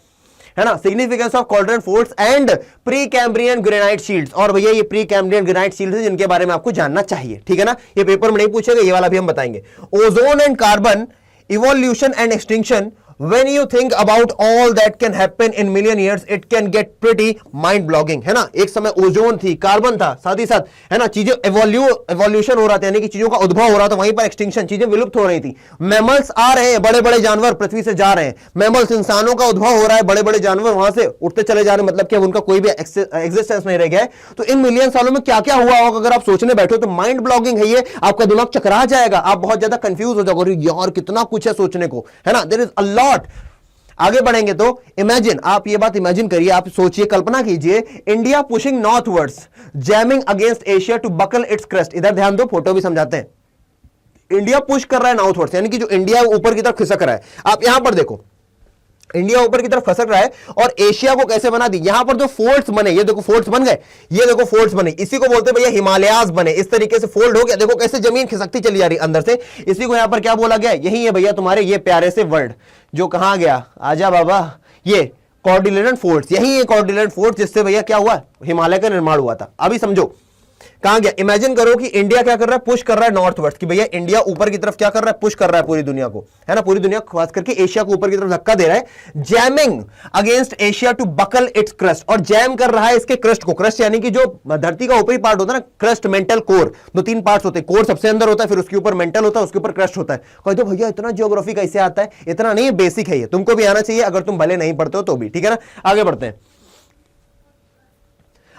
है ना। Significance of cordilleran folds and Precambrian granite shields, और भैया ये प्री कैम्ब्रियन ग्रेनाइट शील्ड्स हैं जिनके बारे में आपको जानना चाहिए, ठीक है ना। ये पेपर में नहीं पूछेगा, ये वाला भी हम बताएंगे। Ozone and carbon evolution and extinction, when you think about all that can happen in million years it can get pretty mind blogging, है ना। एक समय ओजोन थी, कार्बन था, साथ ही साथ, है ना, चीजें एवोल्यूशन हो रहा था, यानी कि चीजों का उद्भव हो रहा था, वहीं पर एक्सटिंक्शन, चीजें विलुप्त हो रही थी। मैमल्स आ रहे हैं, बड़े बड़े जानवर पृथ्वी से जा रहे हैं, मैमल्स इंसानों का उद्भव हो रहा है, बड़े बड़े जानवर वहां से उठते चले जा रहे हैं, मतलब कि अब उनका कोई भी एग्जिस्टेंस नहीं रह गया है। तो इन मिलियन सालों में क्या क्या हुआ होगा, अगर आप सोचने बैठो तो माइंड ब्लॉगिंग है ये, आपका दिमाग चकरा जाएगा, आप बहुत ज्यादा कंफ्यूज हो जाओगे, यार कितना कुछ है सोचने को, है ना, देयर इज अ लॉट। आगे बढ़ेंगे तो इमेजिन, आप ये बात इमेजिन करिए, आप सोचिए, कल्पना कीजिए, India pushing northwards jamming against Asia to buckle its crest. इधर ध्यान दो, फोटो भी समझाते हैं। इंडिया पुश कर रहा है नॉर्थवर्ड्स, यानी कि जो इंडिया है ऊपर की तरफ खिसक रहा है। आप यहां पर देखो, इंडिया ऊपर की तरफ खसक रहा है और एशिया को कैसे बना दी, यहां पर जो फोल्ड्स बने, ये देखो फोल्ड्स बन गए, ये देखो फोल्ड्स बने, इसी को बोलते हैं भैया हिमालयाज बने। इस तरीके से फोल्ड हो गया, देखो कैसे जमीन खिसकती चली जा रही अंदर से। इसी को यहां पर क्या बोला गया, यही है भैया तुम्हारे ये प्यारे से वर्ड जो कहां गया, आजा बाबा, ये कॉर्डिलेरन फोल्ड्स, यही है कॉर्डिलेरन फोल्ड्स, जिससे भैया क्या हुआ, हिमालय का निर्माण हुआ था। अभी समझो कहां गया, इमेजिन करो कि इंडिया क्या कर रहा है, पुश कर रहा है नॉर्थवर्ड, कि भैया इंडिया ऊपर की तरफ क्या कर रहा है, पुश कर रहा है पूरी दुनिया को, है ना, पूरी दुनिया खास करके एशिया को ऊपर की तरफ धक्का दे रहा है, jamming against Asia to buckle its crust, और जैम कर रहा है इसके क्रस्ट को। क्रस्ट यानी कि जो धरती का ऊपरी पार्ट होता है ना, क्रस्ट, मेंटल, कोर, दो तीन पार्ट्स होते हैं, कोर सबसे अंदर होता है, फिर उसके ऊपर मेंटल होता है, उसके ऊपर क्रस्ट होता है। कहते हो भैया इतना ज्योग्राफी कैसे आता है, इतना नहीं, बेसिक है ये, तुमको भी आना चाहिए, अगर तुम भले नहीं पढ़ते हो तो भी, ठीक है ना। आगे बढ़ते हैं,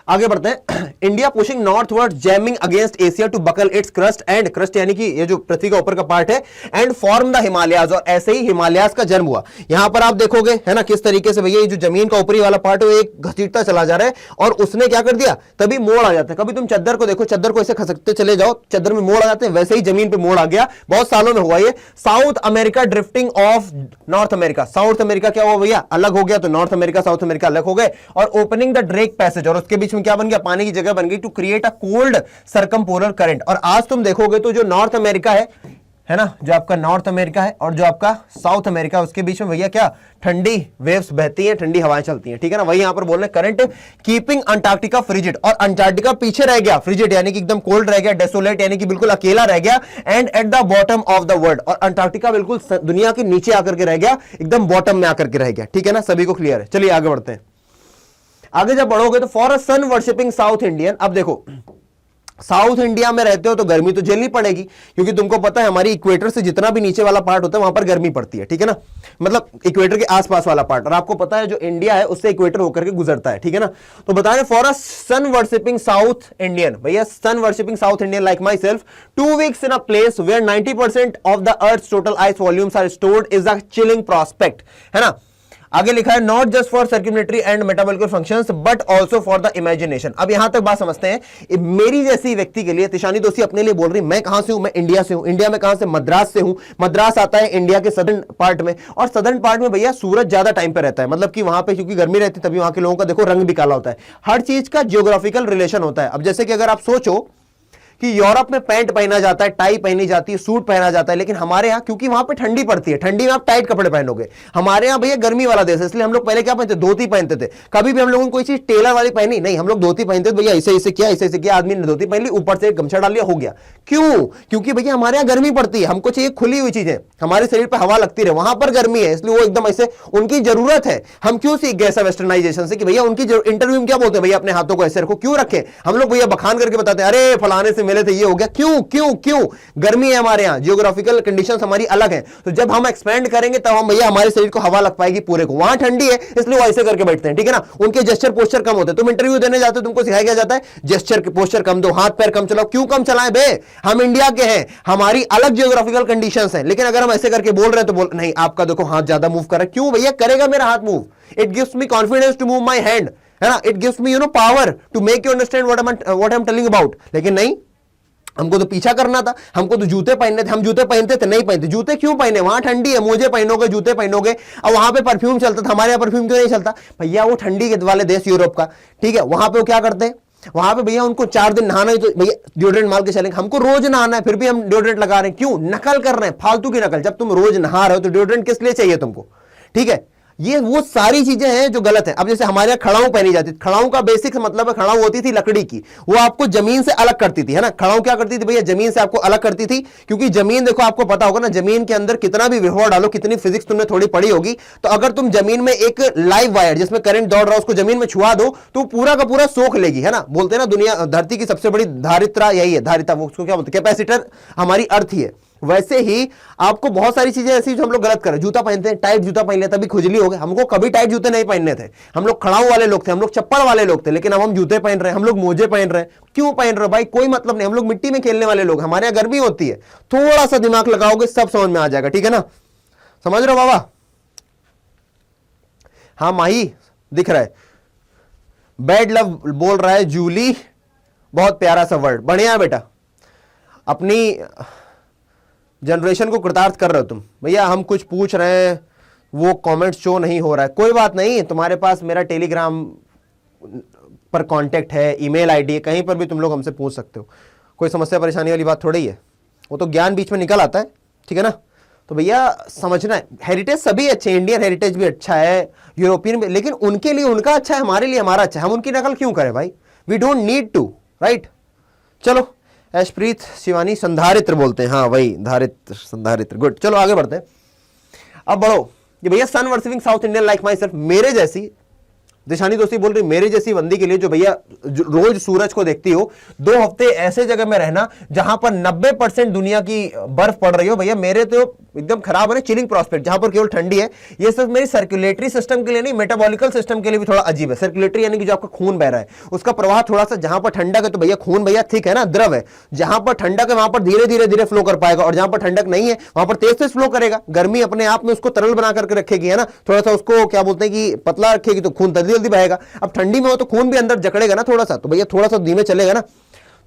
आगे बढ़ते हैं। India pushing northward jamming against Asia to buckle its crust, and crust यानी कि ये जो पृथ्वी का ऊपर का पार्ट है, एंड फॉर्म द हिमालयाज, और ऐसे ही हिमालयाज का जन्म हुआ। यहां पर आप देखोगे, है ना, किस तरीके से भैया ये जो जमीन का ऊपरी वाला पार्ट है वो एक घसीटता चला जा रहा है, और उसने क्या कर दिया, तभी मोड़ आ जाता है। कभी तुम चद्दर को देखो, चद्दर को ऐसे खसकते चले जाओ, चद्दर में मोड़ आ जाते हैं, वैसे ही जमीन पे मोड़ आ गया, बहुत सालों में हुआ ये। South America drifting of north America, south America क्या हुआ भैया, अलग हो गया, तो नॉर्थ अमेरिका साउथ अमेरिका अलग हो गए, और ओपनिंग द ड्रेक पैसेज, और उसके बीच में क्या बन गया, पानी की जगह बन गई, to create a cold circumpolar current. और आज तुम देखोगे तो जो नॉर्थ अमेरिका है ना, जो आपका नॉर्थ अमेरिका है और जो आपका साउथ अमेरिका, उसके बीच में भैया क्या, ठंडी वेव्स बहती हैं, ठंडी हवाएं चलती हैं, ठीक है ना। वही यहां पर बोल रहे करंट कीपिंग अंटार्कटिका फ्रिजिड, और अंटार्कटिका पीछे रह गया, फ्रिजिड यानी कि एकदम कोल्ड रह गया, डेसोलेट यानी कि बिल्कुल अकेला रह गया, and at the bottom of the world, और अंटार्कटिका बिल्कुल दुनिया के नीचे आकर के रह गया, एकदम बॉटम में आकर के रह गया, ठीक है ना। सभी को क्लियर है। चलिए आगे बढ़ते हैं। आगे जब बढ़ोगे तो for a sun worshipping South Indian, अब देखो साउथ इंडिया में रहते हो तो गर्मी तो झेलनी पड़ेगी, क्योंकि तुमको पता है हमारी इक्वेटर से जितना भी नीचे वाला पार्ट होता है वहां पर गर्मी पड़ती है, ठीक है ना, मतलब इक्वेटर के आसपास वाला पार्ट। और आपको पता है जो इंडिया है उससे इक्वेटर होकर के गुजरता है, ठीक है ना। तो बता रहे for a sun worshipping South Indian, भैया sun worshipping South Indian like myself, 2 weeks in a place where 90% of the earth total ice volumes are stored is a chilling prospect, है ना। आगे लिखा है not just for circulatory and metabolical functions but also for the imagination. अब यहां तक बात समझते हैं, मेरी जैसी व्यक्ति के लिए, तिशानी दोषी अपने लिए बोल रही, मैं कहां से हूं, मैं इंडिया से हूं। इंडिया में कहां से, मद्रास से हूं। मद्रास आता है इंडिया के सदर्न पार्ट में, और सदर्न पार्ट में भैया सूरज ज्यादा टाइम पे रहता है, मतलब कि वहां पे क्योंकि गर्मी रहती है तभी वहां के लोगों का देखो रंग भी काला होता है। हर चीज का जियोग्राफिकल रिलेशन होता है। अब जैसे कि अगर आप सोचो कि यूरोप में पैंट पहना जाता है, टाई पहनी जाती है, सूट पहना जाता है, लेकिन हमारे यहाँ क्योंकि वहां पे ठंडी पड़ती है, ठंडी में आप टाइट कपड़े पहनोगे। हमारे यहाँ भैया गर्मी वाला देश है, इसलिए हम लोग पहले क्या पहनते, धोती पहनते थे। कभी भी हम लोगों ने कोई चीज टेलर वाली पहनी नहीं, हम लोग धोती पहनते थे। भैया इसे इसे किया, इसे इसे किया, आदमी ने धोती पहन ली, ऊपर से गमछा डाल लिया, हो गया। क्यों? क्योंकि भैया हमारे यहाँ गर्मी पड़ती है, हमको चाहिए खुली हुई चीजें, हमारे शरीर पर हवा लगती रहे। वहां पर गर्मी है इसलिए वो एकदम ऐसे, उनकी जरूरत है। हम क्यों सीख गए ऐसा वेस्टर्नाइजेशन से कि भैया उनकी इंटरव्यू में क्या बोलते हैं, भैया अपने हाथों को ऐसे रखो, क्यों रखे? हम लोग भैया बखान करके बताते हैं, अरे फलाने से मिले थे, ये हो गया। क्यों क्यों क्यों? गर्मी है हमारे यहाँ, जियोग्राफिकल कंडीशंस हमारी अलग है। तो जब हम एक्सपेंड करेंगे तब हम भैया हमारे शरीर को हवा लग पाएगी पूरे को। वहां ठंडी है इसलिए वो ऐसे करके बैठते हैं, ठीक है ना। उनके जेस्चर पोस्चर कम होते हैं। तुम इंटरव्यू देने जाते हो, तुमको सिखाया क्या जाता है, जेस्चर पोस्चर कम दो, हाथ पैर कम चलाओ। क्यों कम चलाएं बे? हम इंडिया के हैं, हमारी अलग जियोग्राफिकल कंडीशंस हैं। लेकिन अगर हम ऐसे करके बोल रहे हैं तो बोल नहीं, आपका देखो हाथ ज्यादा मूव कर रहा है। क्यों भैया करेगा मेरा हाथ move? It gives me confidence to move my hand, है ना। It gives me power to make you understand what I am telling about. लेकिन नहीं, हमको तो पीछा करना था, हमको तो जूते पहनने थे। हम जूते पहनते थे? नहीं पहनते। जूते क्यों पहने? वहां ठंडी है, मोजे पहनोगे, जूते पहनोगे। और वहां पे परफ्यूम चलता था, हमारे यहाँ परफ्यूम क्यों नहीं चलता? भैया वो ठंडी के वाले देश यूरोप का, ठीक है, वहां पे वो क्या करते हैं, वहां पे भैया उनको 4 दिन नहाना है तो भैया डिओड्रेंट मार के चलेंगे। हमको रोज नहाना है फिर भी हम डिओड्रेंट लगा रहे हैं। क्यों? नकल कर रहे हैं, फालतू की नकल। जब तुम रोज नहा रहे हो तो डिओड्रेंट किस लिए चाहिए तुमको, ठीक है। ये वो सारी चीजें हैं जो गलत है। अब जैसे हमारे यहाँ खड़ाऊ पहनी जाती थी, खड़ाऊ का बेसिक मतलब है, खड़ाऊ होती थी लकड़ी की, वो आपको जमीन से अलग करती थी, है ना। खड़ाऊ क्या करती थी भैया, जमीन से आपको अलग करती थी, क्योंकि जमीन देखो आपको पता होगा ना, जमीन के अंदर कितना भी विभव डालो, कितनी फिजिक्स तुमने थोड़ी पढ़ी होगी, तो अगर तुम जमीन में एक लाइव वायर जिसमें करंट दौड़ रहा है उसको जमीन में छुआ दो तो पूरा का पूरा सोख लेगी, है ना। बोलते हैं ना दुनिया धरती की सबसे बड़ी धारित्रा यही है, धारिता, वो उसको क्या बोलते हैं, कैपेसिटर हमारी अर्थ ही है। वैसे ही आपको बहुत सारी चीजें ऐसी जो हम लोग गलत करें। जूता पहनते हैं, टाइट जूता पहन लेते, तभी खुजली हो गई। हमको कभी टाइट जूते नहीं पहनने थे, हम लोग खड़ाऊ वाले लोग थे, हम लोग चप्पल वाले लोग थे। लेकिन अब हम जूते पहन रहे हैं, हम लोग मोजे पहन रहे हैं। क्यों पहन रहे हो भाई? कोई मतलब नहीं। हम लोग मिट्टी में खेलने वाले लोग, हमारे यहाँ गर्मी होती है। थोड़ा सा दिमाग लगाओगे सब समझ में आ जाएगा, ठीक है ना। समझ रहे हो बाबा? हाँ माही दिख रहा है, बैड लव बोल रहा है जूली, बहुत प्यारा सा वर्ड, बढ़िया है बेटा। अपनी जनरेशन को कृतार्थ कर रहे हो तुम। भैया हम कुछ पूछ रहे हैं, वो कमेंट शो नहीं हो रहा है, कोई बात नहीं। तुम्हारे पास मेरा टेलीग्राम पर कांटेक्ट है, ईमेल आईडी है, कहीं पर भी तुम लोग हमसे पूछ सकते हो। कोई समस्या परेशानी वाली बात थोड़ी है, वो तो ज्ञान बीच में निकल आता है, ठीक है ना। तो भैया समझना है, हेरिटेज सभी अच्छे, इंडियन हेरिटेज भी अच्छा है, यूरोपियन भी, लेकिन उनके लिए उनका अच्छा है, हमारे लिए हमारा अच्छा है। हम उनकी नकल क्यों करें भाई? We don't need to, right. चलो ऐशप्रीत शिवानी, संधारित्र बोलते हैं, हाँ वही धारित्र, संधारित्र, गुड। चलो आगे बढ़ते हैं, अब बढ़ो। ये भैया sun worshipping South Indian like myself, मेरे जैसी दिशानी दोस्ती बोल रही, मेरे जैसी बंदी के लिए जो भैया रोज सूरज को देखती हो, 2 हफ्ते ऐसे जगह में रहना जहां पर 90% दुनिया की बर्फ पड़ रही हो, भैया मेरे तो एकदम खराब है ना। चिलिंग प्रोस्पेक्ट जहां पर केवल ठंडी है, ये सिर्फ मेरी सर्कुलेटरी सिस्टम के लिए नहीं, मेटाबॉलिकल सिस्टम के लिए भी थोड़ा अजीब है। सर्कुलेटरी यानी कि जो आपका खून बह रहा है उसका प्रवाह थोड़ा सा, जहां पर ठंडक है तो भैया खून भैया ठीक है ना, द्रव है। जहां पर ठंडक है वहां पर धीरे धीरे धीरे फ्लो कर पाएगा, और जहां पर ठंडक नहीं है वहां पर तेज तेज फ्लो करेगा। गर्मी अपने आप में उसको तरल बना करके रखेगी, है ना, थोड़ा सा उसको क्या बोलते हैं कि पतला रखेगी तो खून जल्दी जल्दी बहेगा। अब ठंडी में हो तो खून भी अंदर जकड़ेगा ना थोड़ा सा, तो भैया थोड़ा सा धीमे चलेगा ना।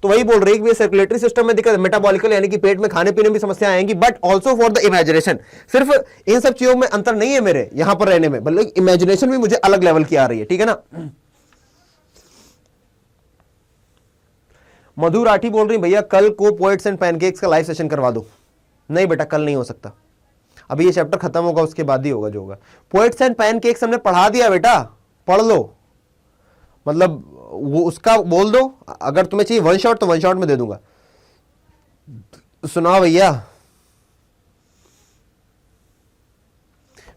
तो वही बोल रही है कि सर्कुलेटरी सिस्टम में दिक्कत, मेटाबॉलिकल यानी कि पेट में खाने पीने में भी समस्या आएंगी, but also for the imagination. सिर्फ इन सब चीजों में अंतर नहीं है मेरे यहां पर रहने में, बल्कि इमेजिनेशन भी मुझे अलग लेवल की आ रही है, ठीक है ना। मधु राठी बोल रही भैया कल को पोएट्स एंड पैनकेक्स का लाइव सेशन करवा दो। नहीं बेटा कल नहीं हो सकता, अभी ये चैप्टर खत्म होगा उसके बाद ही होगा जो होगा। पोएट्स एंड पैनकेक्स हमने पढ़ा दिया बेटा, पढ़ लो, मतलब वो उसका बोल दो। अगर तुम्हें चाहिए 1 शॉट तो 1 शॉट में दे दूंगा। सुनाओ भैया,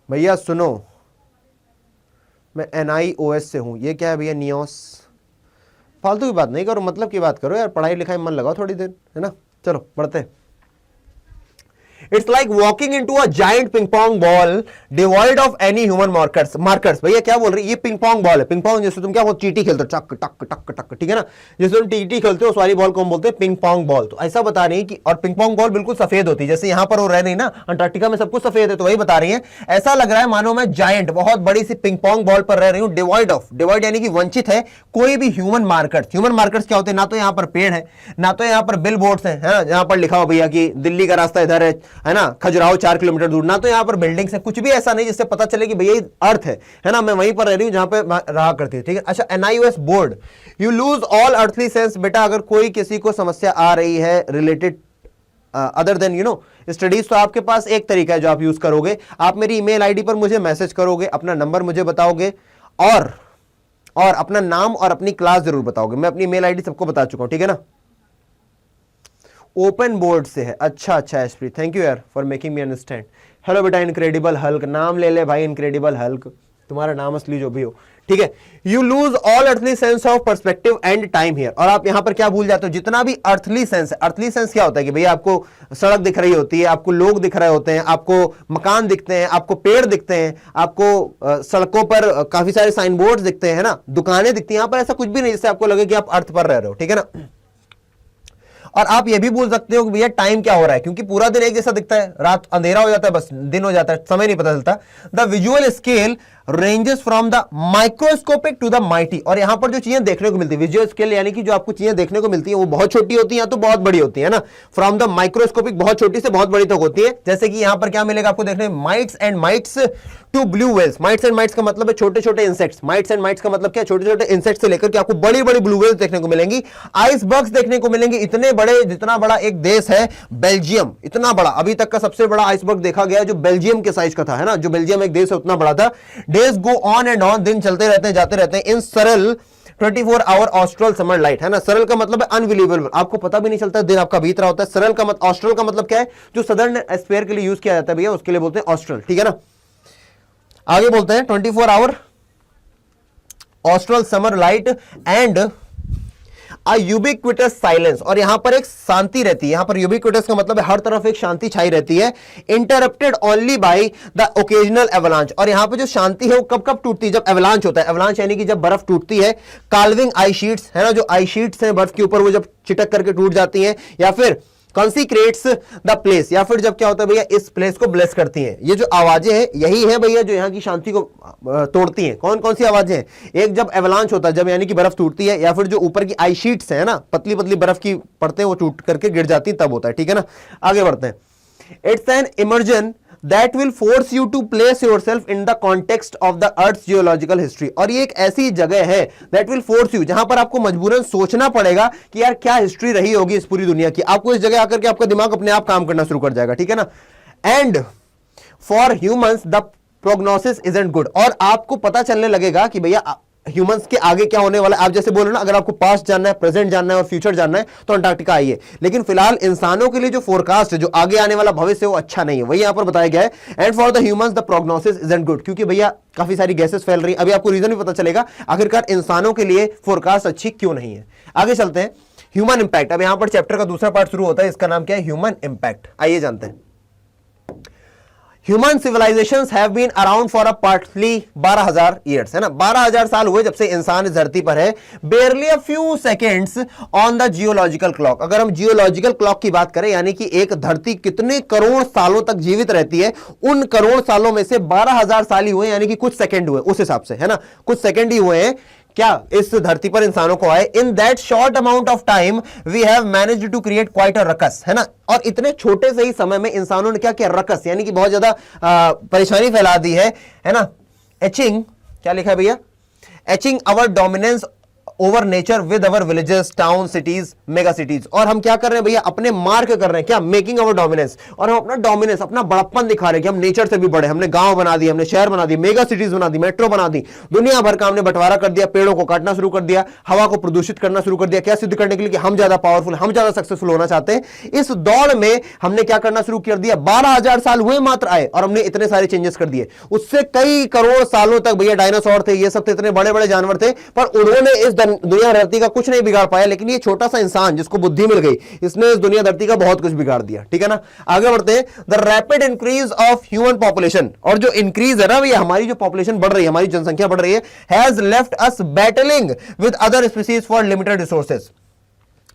भैया सुनो, मैं NIOS से हूं। ये क्या है भैया? नियोस, फालतू की बात नहीं करो, मतलब की बात करो यार, पढ़ाई लिखाई में मन लगाओ थोड़ी देर, है ना। चलो बढ़ते हैं। It's like walking into a giant ping pong ball devoid of any human markers। भैया क्या बोल रही है, ये पिंग पोंग बॉल है। पिंग पोंग जैसे तुम क्या वो चीटी खेलते हो, टक टक टक टक, ठीक है ना, जैसे तुम टीटी खेलते हो उस वाली बॉल को हम बोलते हैं पिंग पोंग बॉल। तो ऐसा बता रही है कि, और पिंग पोंग बॉल बिल्कुल सफेद होती है, जैसे यहां पर वो रह नहीं ना, अंटार्कटिका में सब कुछ सफेद है, तो वही बता रही है। ऐसा लग रहा है मानो मैं जायंट बहुत बड़ी सी पिंग पोंग बॉल पर रह रही हूं, डिवाइड यानी कि वंचित है कोई भी ह्यूमन मार्कर्स। ह्यूमन मार्कर्स क्या होते हैं, ना तो यहां पर पेड़ है, ना तो यहां पर बिल बोर्ड्स है ना, जहां पर लिखा हो भैया कि दिल्ली का रास्ता इधर है ना, खजुराहो 4 किलोमीटर दूर, ना तो यहां पर बिल्डिंग्स है, कुछ भी ऐसा नहीं जिससे पता चले कि भैया अर्थ है ना, मैं वहीं पर रह रही हूं जहां पे रहा करती है, ठीक है। अच्छा, NIOS board, you lose all earthly sense. बेटा अगर कोई किसी को समस्या आ रही है related other than you know studies, तो आपके पास एक तरीका है जो आप यूज करोगे, आप मेरी ईमेल आईडी पर मुझे मैसेज करोगे, अपना नंबर मुझे बताओगे और अपना नाम और अपनी क्लास जरूर बताओगे। मैं अपनी ईमेल आईडी सबको बता चुका हूं, ठीक है ना। ओपन बोर्ड से है, अच्छा एसप्री, थैंक यू यार for making me understand. Hello बेटा इनक्रेडिबल हल्क, नाम ले ले भाई इनक्रेडिबल हल्क, तुम्हारा नाम असली जो भी हो, ठीक है। You lose all earthly sense of perspective and time here. और आप यहां पर क्या भूल जाते हो, जितना भी अर्थली सेंस है। अर्थली सेंस क्या होता है कि भैया आपको सड़क दिख रही होती है, आपको लोग दिख रहे होते हैं, आपको मकान दिखते हैं, आपको पेड़ दिखते हैं, आपको सड़कों पर काफी सारे साइन बोर्ड दिखते हैं, है ना, दुकानें दिखती हैं। यहां पर ऐसा कुछ भी नहीं जिससे आपको लगे कि आप अर्थ पर रह रहे हो, ठीक है ना। और आप ये भी बोल सकते हो कि भैया टाइम क्या हो रहा है, क्योंकि पूरा दिन एक जैसा दिखता है, रात अंधेरा हो जाता है, बस दिन हो जाता है, समय नहीं पता चलता। The visual scale ranges from the microscopic to the mighty. और यहां पर जो चीजें देखने को मिलती है, विजुअल स्केल यानी कि जो आपको चीजें देखने को मिलती है वो बहुत छोटी होती है या तो बहुत बड़ी होती है ना। फ्रॉम द माइक्रोस्कोपिक बहुत छोटी से बहुत बड़ी तक होती है। जैसे कि यहां पर क्या मिलेगा आपको देखने में, mites and mites to blue whales. Mites and mites का मतलब है छोटे छोटे इंसेक्ट्स। माइट्स एंड माइट्स का मतलब क्या, छोटे छोटे इंसेक्ट्स से लेकर के आपको बड़ी बड़ी ब्लू वेल्स देखने को मिलेंगी, आइसबर्ग्स देखने को मिलेंगे, इतने बड़े, जितना बड़ा एक देश है बेल्जियम, इतना बड़ा, अभी तक का सबसे बड़ा आइसबर्ग देखा गया जो बेल्जियम के साइज का था, है ना, जो बेल्जियम एक देश है उतना बड़ा था। Days go on and on, दिन चलते रहते हैं जाते रहते हैं। इन सरल 24 आवर ऑस्ट्रल समर लाइट, है ना, सरल का मतलब है अनबिलीवेबल, आपको पता भी नहीं चलता दिन आपका बीत रहा होता है। सरल का मतलब, ऑस्ट्रल का मतलब क्या है, जो सदर्न स्फीयर के लिए यूज किया जाता है भैया, उसके लिए बोलते हैं ऑस्ट्रल, ठीक है ना। आगे बोलते हैं 24 hour austral summer light and a ubiquitous silence. और यहां पर एक शांति रहती है, यहां पर यूबिक्विटस का मतलब है हर तरफ एक शांति छाई रहती है। Interrupted only by the occasional avalanche. और यहां पर जो शांति है वो कब कब टूटती है, जब एवलांच होता है। एवलांच यानी कि जब बर्फ टूटती है, काल्विंग आई शीट्स, है ना, जो आई शीट्स हैं बर्फ के ऊपर वो जब चिटक करके टूट जाती हैं, या फिर कॉन्सिक्रेट्स द प्लेस, या फिर जब क्या होता है भैया इस प्लेस को ब्लेस करती हैं। ये जो आवाजें हैं यही है भैया जो यहाँ की शांति को तोड़ती हैं। कौन कौन सी आवाजें हैं, एक जब एवलांच होता है, जब यानी कि बर्फ टूटती है, या फिर जो ऊपर की आई शीट्स है ना, पतली पतली बर्फ की परतें वो टूट करके गिर जाती हैं, तब होता है, ठीक है ना। आगे बढ़ते हैं। It's an immersion that will force you to place yourself in the context of the earth's geological history। और ये एक ऐसी जगह है that will force you, जहां पर आपको मजबूरन सोचना पड़ेगा कि यार क्या हिस्ट्री रही होगी इस पूरी दुनिया की। आपको इस जगह आकर के आपका दिमाग अपने आप काम करना शुरू कर जाएगा, ठीक है ना। And for humans the prognosis isn't good. और आपको पता चलने लगेगा कि भैया ह्यूमंस के आगे क्या होने वाला है। आप जैसे बोल रहे ना, अगर आपको पास्ट जानना है, प्रेजेंट जानना है और फ्यूचर जानना है तो अंटार्कटिका आइए। लेकिन फिलहाल इंसानों के लिए जो फोरकास्ट है, जो आगे आने वाला भविष्य है, वो अच्छा नहीं है, वही यहां पर बताया गया है। And for the humans the prognosis isn't good, क्योंकि भैया काफी सारी गैसेस फैल रही हैं। अभी आपको रीजन भी पता चलेगा आखिरकार इंसानों के लिए फोरकास्ट अच्छी क्यों नहीं है। आगे चलते हैं। ह्यूमन इंपैक्ट, अब यहां पर चैप्टर का दूसरा पार्ट शुरू होता है, इसका नाम क्या है, ह्यूमन इंपैक्ट। आइए जानते हैं। Human civilisations have been around for a partly 12,000 years, है ना, 12,000 साल हुए जब से इंसान इस धरती पर है। बेयरली a few seconds on the geological clock. अगर हम जियोलॉजिकल क्लॉक की बात करें, यानी कि एक धरती कितने करोड़ सालों तक जीवित रहती है, उन करोड़ सालों में से 12,000 साल ही हुए, यानी कि कुछ सेकंड हुए उस हिसाब से, है ना, कुछ सेकंड ही हुए हैं क्या इस धरती पर इंसानों को आए। In that short amount of time we have managed to create quite a ruckus, है ना। और इतने छोटे से ही समय में इंसानों ने क्या किया, रकस यानी कि बहुत ज्यादा परेशानी फैला दी है ना। एचिंग, क्या लिखा है भैया, etching our dominance over nature with our villages, town, cities, mega cities. और हम क्या कर रहे हैं भैया, अपने मार्क कर रहे हैं, क्या, मेकिंग अवर डोमिनेंस। और हम अपना डोमिनेंस, अपना बड़प्पन दिखा रहे हैं कि हम नेचर से भी बड़े। हमने गांव बना दिए, हमने शहर बना दिए, मेगा सिटीज बना दी, मेट्रो बना दी, दुनिया भर का हमने बंटवारा कर दिया, पेड़ों को काटना शुरू कर दिया, हवा को प्रदूषित करना शुरू कर दिया। क्या सिद्ध करने के लिए कि हम ज्यादा पावरफुल, हम ज्यादा सक्सेसफुल होना चाहते हैं। इस दौड़ में हमने क्या करना शुरू कर दिया, 12,000 साल हुए मात्र आए और हमने इतने सारे चेंजेस कर दिए। उससे कई करोड़ सालों तक भैया डायनासोर थे, ये सब इतने बड़े बड़े जानवर थे, पर उन्होंने इस दुनिया धरती का कुछ नहीं बिगाड़ पाया, लेकिन ये छोटा सा इंसान जिसको बुद्धि मिल गई, इसने इस दुनिया धरती का बहुत कुछ बिगाड़ दिया। ठीक है ना, आगे बढ़ते हैं। The rapid increase of human population, और जो इंक्रीज है ना भैया, हमारी जो पॉपुलेशन बढ़ रही है, हमारी जनसंख्या बढ़ रही है, has left us battling with other species for limited resources.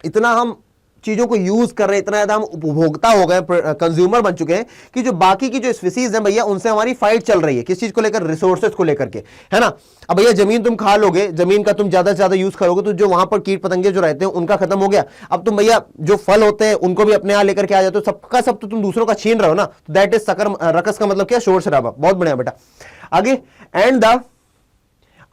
इतना हम चीजों को यूज कर रहे हैं, इतना ज्यादा हम उपभोक्ता हो गए, कंज्यूमर बन चुके हैं कि जो बाकी की जो स्पीसीज हैं भैया, उनसे हमारी फाइट चल रही है। किस चीज को लेकर? रिसोर्सेज को लेकर के, है ना। अब भैया जमीन तुम खा लोगे, जमीन का तुम ज्यादा से ज्यादा यूज करोगे तो जो वहां पर कीट पतंगे जो रहते हैं उनका खत्म हो गया। अब तुम भैया जो फल होते हैं उनको भी अपने यहां लेकर के आ जाते हो, सबका सब तो तुम दूसरों का छीन रहे हो ना। दैट इज सकर रकस का मतलब क्या? शोर शराबा। बहुत बढ़िया बेटा, आगे। And the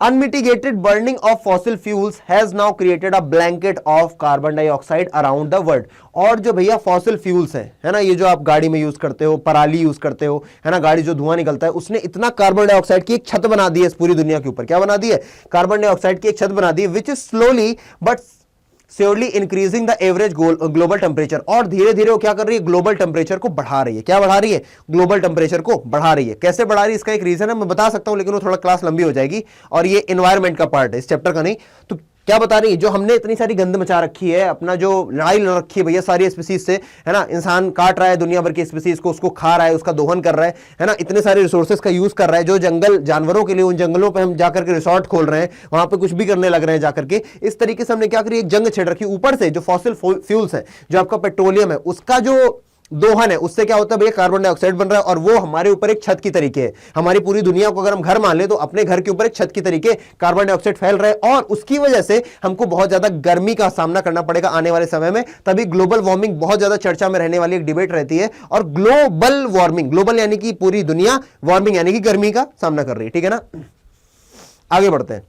unmitigated burning of fossil fuels has now created a blanket of carbon dioxide around the world। और जो भैया फॉसिल फ्यूल्स हैं, है ना, ये जो आप गाड़ी में यूज करते हो, पराली यूज करते हो, है ना, गाड़ी जो धुआं निकलता है, उसने इतना कार्बन डाइऑक्साइड की एक छत बना दी है इस पूरी दुनिया के ऊपर। क्या बना दी है? कार्बन डाइऑक्साइड की एक छत बना दी है, which is slowly but surely increasing the average global temperature. और धीरे धीरे वो क्या कर रही है? ग्लोबल टेम्परेचर को बढ़ा रही है। क्या बढ़ा रही है? ग्लोबल टेम्परेचर को बढ़ा रही है। कैसे बढ़ा रही है? इसका एक रीजन है, मैं बता सकता हूं, लेकिन वो थोड़ा क्लास लंबी हो जाएगी और ये एनवायरमेंट का पार्ट है, इस चैप्टर का नहीं। तो क्या बता रही है? जो हमने इतनी सारी गंद मचा रखी है, अपना जो लड़ाई लड़ रखी है भैया सारी स्पीसीज से, है ना, इंसान काट रहा है दुनिया भर की स्पीसीज को, उसको खा रहा है, उसका दोहन कर रहा है ना, इतने सारे रिसोर्सेज का यूज कर रहा है। जो जंगल जानवरों के लिए, उन जंगलों पे हम जाकर के रिसोर्ट खोल रहे हैं, वहां पे कुछ भी करने लग रहे हैं जाकर के। इस तरीके से हमने क्या करी? एक जंग छेड़ रखी। ऊपर से जो फॉसिल फ्यूल्स है, जो आपका पेट्रोलियम है, उसका जो दोहन है, उससे क्या होता है भैया? कार्बन डाइऑक्साइड बन रहा है, और वो हमारे ऊपर एक छत की तरीके है। हमारी पूरी दुनिया को अगर हम घर मान ले तो अपने घर के ऊपर एक छत की तरीके कार्बन डाइऑक्साइड फैल रहा है, और उसकी वजह से हमको बहुत ज्यादा गर्मी का सामना करना पड़ेगा आने वाले समय में। तभी ग्लोबल वार्मिंग बहुत ज्यादा चर्चा में रहने वाली एक डिबेट रहती है। और ग्लोबल वार्मिंग, ग्लोबल यानी कि पूरी दुनिया, वार्मिंग यानी कि गर्मी का सामना कर रही है। ठीक है ना, आगे बढ़ते हैं।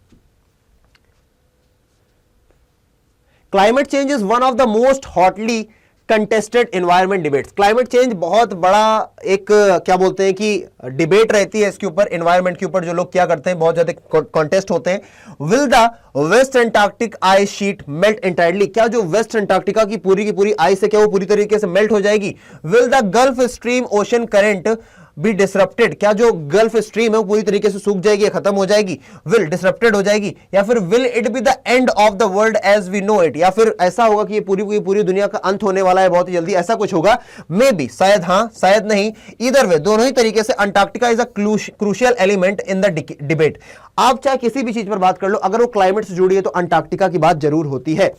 Climate change is one of the most hotly contested environment debates. Climate change बहुत बड़ा एक क्या बोलते हैं कि डिबेट रहती है इसके ऊपर, एनवायरमेंट के ऊपर। जो लोग क्या करते हैं, बहुत ज्यादा कॉन्टेस्ट होते हैं। Will the West Antarctic ice sheet melt entirely? क्या जो वेस्ट एंटार्क्टिका की पूरी आइस है, क्या वो पूरी तरीके से मेल्ट हो जाएगी? Will the Gulf Stream ocean current be disrupted? क्या जो गल्फ स्ट्रीम है वो पूरी तरीके से सूख जाएगी, खत्म हो जाएगी, विल डिसरप्टेड हो जाएगी? या फिर will it be the end of the world as we know it? या फिर ऐसा होगा कि ये पूरी दुनिया का अंत होने वाला है बहुत ही जल्दी, ऐसा कुछ होगा? मे बी, शायद हाँ, शायद नहीं। इधर वे, दोनों ही तरीके से Antarctica is a crucial element in the debate. आप चाहे किसी भी चीज पर बात कर लो, अगर वो क्लाइमेट से जुड़ी है तो अंटार्कटिका की बात जरूर होती है।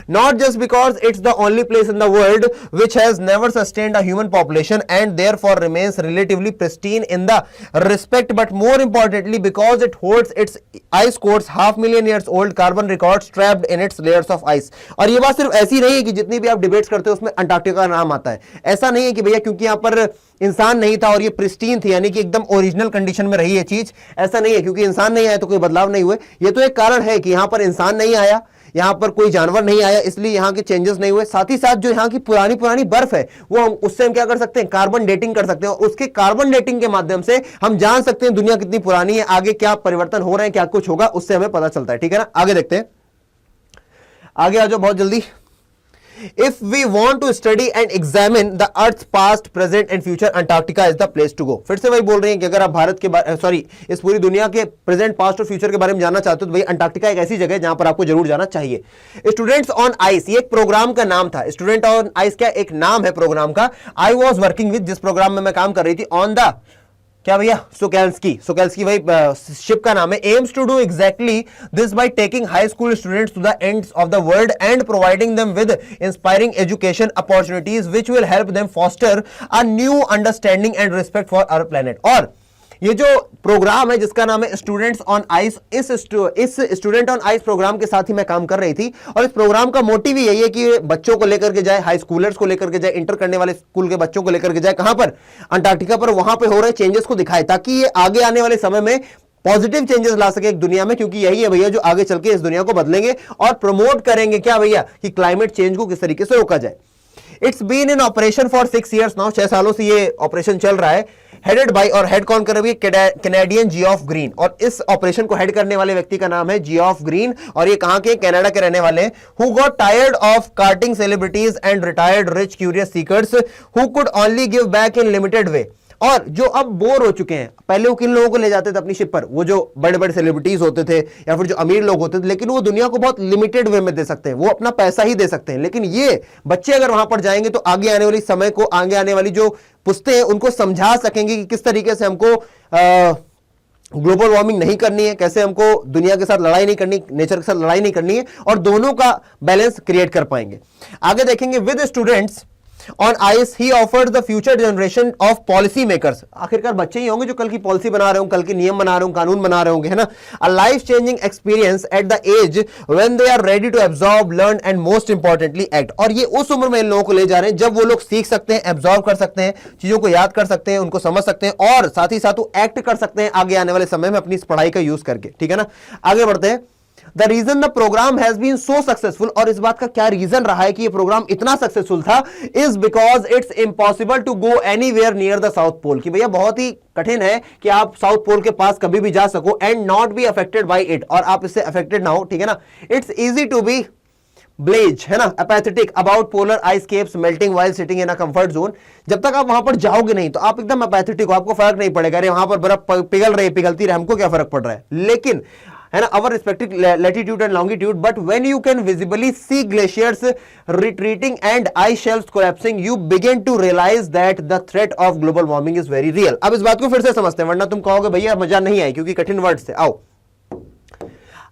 Not just because it's the only place in the world which has never sustained a human population and therefore remains relatively pristine in the respect, but more importantly because it holds its ice cores 500,000 years old carbon records trapped in its layers of ice। और ये बात सिर्फ ऐसी नहीं है कि जितनी भी आप डिबेट्स करते हो उसमें अंटार्कटिका का नाम आता है। ऐसा नहीं है कि भैया क्योंकि यहां पर इंसान नहीं था और ये प्रिस्टीन थी, यानी कि एकदम ओरिजिनल कंडीशन में रही है चीज, ऐसा नहीं है। क्योंकि इंसान नहीं आया तो कोई बदलाव नहीं हुए। ये तो एक कारण है कि यहां पर इंसान नहीं आया, यहां पर कोई जानवर नहीं आया, इसलिए यहां के चेंजेस नहीं हुए। साथ ही साथ जो यहां की पुरानी बर्फ है, वो हम उससे हम क्या कर सकते हैं? कार्बन डेटिंग कर सकते हैं। उसके कार्बन डेटिंग के माध्यम से हम जान सकते हैं दुनिया कितनी पुरानी है, आगे क्या परिवर्तन हो रहे हैं, क्या कुछ होगा, उससे हमें पता चलता है। ठीक है ना, आगे देखते हैं, आगे आ जाओ बहुत जल्दी। If we want to study and examine the Earth's past, present and future, Antarctica is the place to go। फिर से वही बोल रहे हैं कि अगर आप भारत के इस पूरी दुनिया के प्रेजेंट, पास्ट और फ्यूचर के बारे में जानना चाहते हो तो भाई अंटार्कटिका एक ऐसी जगह है जहां पर आपको जरूर जाना चाहिए। स्टूडेंट्स ऑन आइस, ये एक प्रोग्राम का नाम था। स्टूडेंट ऑन आइस क्या एक नाम है प्रोग्राम का। आई वॉज वर्किंग विद, जिस प्रोग्राम में मैं काम कर रही थी, ऑन द क्या भैया? सोकेल्स्की भाई शिप का नाम है। Aims to do exactly this by taking high school students to the ends of the world and providing them with inspiring education opportunities which will help them foster a new understanding and respect for our planet. और ये जो programme है जिसका नाम है Students on Ice, इस student on ice programme के साथ ही मैं काम कर रही थी। और इस प्रोग्राम का मोटिव यही है कि बच्चों को लेकर के जाए, हाई स्कूलर्स को लेकर के जाए, इंटर करने वाले स्कूल के बच्चों को लेकर के जाए, कहां पर? अंटार्कटिका पर। वहां पे हो रहे चेंजेस को दिखाए ताकि ये आगे आने वाले समय में पॉजिटिव चेंजेस ला सके एक दुनिया में, क्योंकि यही है भैया जो आगे चल के इस दुनिया को बदलेंगे और प्रमोट करेंगे क्या भैया कि क्लाइमेट चेंज को किस तरीके से रोका जाए। It's been in operation for 6 years now, 6 सालों से ये ऑपरेशन चल रहा है। हेडेड बाय, और हेड कौन कर रही है? Canadian Geoff green. और इस ऑपरेशन को हेड करने वाले व्यक्ति का नाम है जियोफ ग्रीन, और ये कहां के? कनाडा के रहने वाले हैं। Who got tired of carting celebrities and retired rich curious seekers who could only give back in limited way. और जो अब बोर हो चुके हैं, पहले वो किन लोगों को ले जाते थे अपनी शिप पर, वो जो बड़े बड़े सेलिब्रिटीज होते थे या फिर जो अमीर लोग होते थे, लेकिन वो दुनिया को बहुत लिमिटेड वे में दे सकते हैं, वो अपना पैसा ही दे सकते हैं। लेकिन ये बच्चे अगर वहां पर जाएंगे तो आगे आने वाली समय को, आगे आने वाली जो पुस्तें हैं उनको समझा सकेंगे कि किस तरीके से हमको ग्लोबल वार्मिंग नहीं करनी है, कैसे हमको दुनिया के साथ लड़ाई नहीं करनी, नेचर के साथ लड़ाई नहीं करनी है, और दोनों का बैलेंस क्रिएट कर पाएंगे। आगे देखेंगे with students on ice he offered the future generation of policy makers. आखिरकार बच्चे ही होंगे जो कल की पॉलिसी बना रहे होंगे, कल के नियम बना रहे होंगे, कानून बना रहे होंगे, है ना। A life changing experience at the age when they are ready to absorb, learn and most importantly act. और ये उस उम्र में इन लोगों को ले जा रहे हैं जब वो लोग सीख सकते हैं, एब्जॉर्ब कर सकते हैं, चीजों को याद कर सकते हैं, उनको समझ सकते हैं, और साथ ही साथ वो एक्ट कर सकते हैं आगे आने वाले समय में अपनी इस पढ़ाई का यूज करके, ठीक है ना। आगे बढ़ते हैं। The reason the program has been so successful, और इस बात का क्या रीजन रहा है कि ये प्रोग्राम इतना सक्सेसफुल था, is because it's impossible to go anywhere near the South Pole। कि भैया बहुत ही कठिन है कि आप साउथ पोल के पास कभी भी जा सको and not be affected by it, और आप इससे अफेक्टेड ना हो, ठीक है ना। It's easy to be Blaze, है ना, apathetic about polar ice caps melting while sitting in a comfort zone। जब तक आप वहां पर जाओगे नहीं तो आप एकदम apathetic हो, आपको फर्क नहीं पड़ेगा, अरे वहां पर बर्फ पिघल रही है, पिघलती रहे, हमको क्या फर्क पड़ रहा है। लेकिन है ना, our respective latitude and longitude, but when you can visibly see glaciers retreating and ice shelves collapsing, you begin to realize that the threat of global warming is very real। अब इस बात को फिर से समझते हैं, वरना तुम कहोगे भैया मजा नहीं आई क्योंकि कठिन वर्ड से। आओ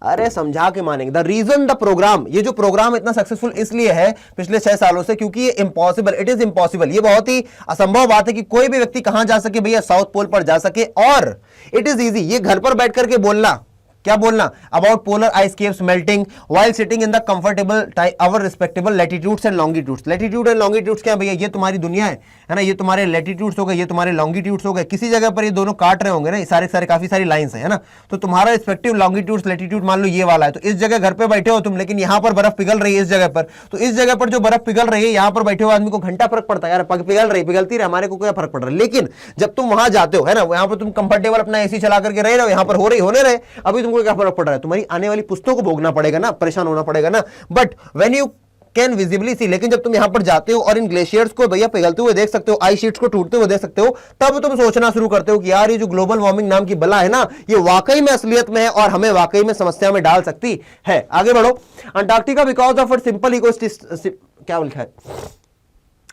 अरे समझा के मानेंगे। द रीजन द प्रोग्राम, ये जो प्रोग्राम इतना सक्सेसफुल इसलिए है पिछले 6 सालों से क्योंकि ये इम्पॉसिबल, इट इज इम्पॉसिबल, ये बहुत ही असंभव बात है कि कोई भी व्यक्ति कहां जा सके भैया, साउथ पोल पर जा सके। और इट इज इजी, ये घर पर बैठ करके बोलना, क्या बोलना, about polar ice caps melting while sitting in the comfortable our respectable latitudes and longitudes. Latitude and longitudes क्या भैया, ये तुम्हारी दुनिया है ना, ये तुम्हारे लैटिट्यूड्स हो गए, ये तुम्हारे लॉन्गिट्यूड्स हो गए। किसी जगह पर ये दोनों काट रहे होंगे ना, सारे काफी सारी लाइंस है ना, तो तुम्हारा रिस्पेक्टिव लॉन्गिट्यूड्स लैटिट्यूड मान लो ये वाला है, तो इस जगह घर पे बैठे हो तुम, लेकिन यहां पर बर्फ पिघल रही है इस जगह पर, तो इस जगह पर जो बर्फ पिघल रही है यहां पर बैठे हुए आदमी को घंटा फर्क पड़ता है, यार पिघल रही, पिघलती रहे, हमारे को क्या फर्क पड़ रहा है। लेकिन जब तुम वहां जाते हो, है ना, यहां पर तुम कंफर्टेबल अपना एसी चला करके रह रहे हो, यहां पर हो रही होने रहे, अभी तुमको क्या फर्क पड़ रहा है, तुम्हारी आने वाली पुस्तकों को भोगना पड़ेगा ना, परेशान होना पड़ेगा ना। But when you can visibly see, लेकिन जब तुम यहां पर जाते हो और इन ग्लेशियर्स को भैया पिघलते हुए देख सकते हो, आइस शीट्स को टूटते हुए देख सकते हो, तब तुम सोचना शुरू करते हो कि यार ये जो ग्लोबल वार्मिंग नाम की बला है ना, ये वाकई में असलियत में है और हमें वाकई में समस्या में डाल सकती है। आगे बढ़ो। Antarctica because of simple ecosystem, क्या लिखा है,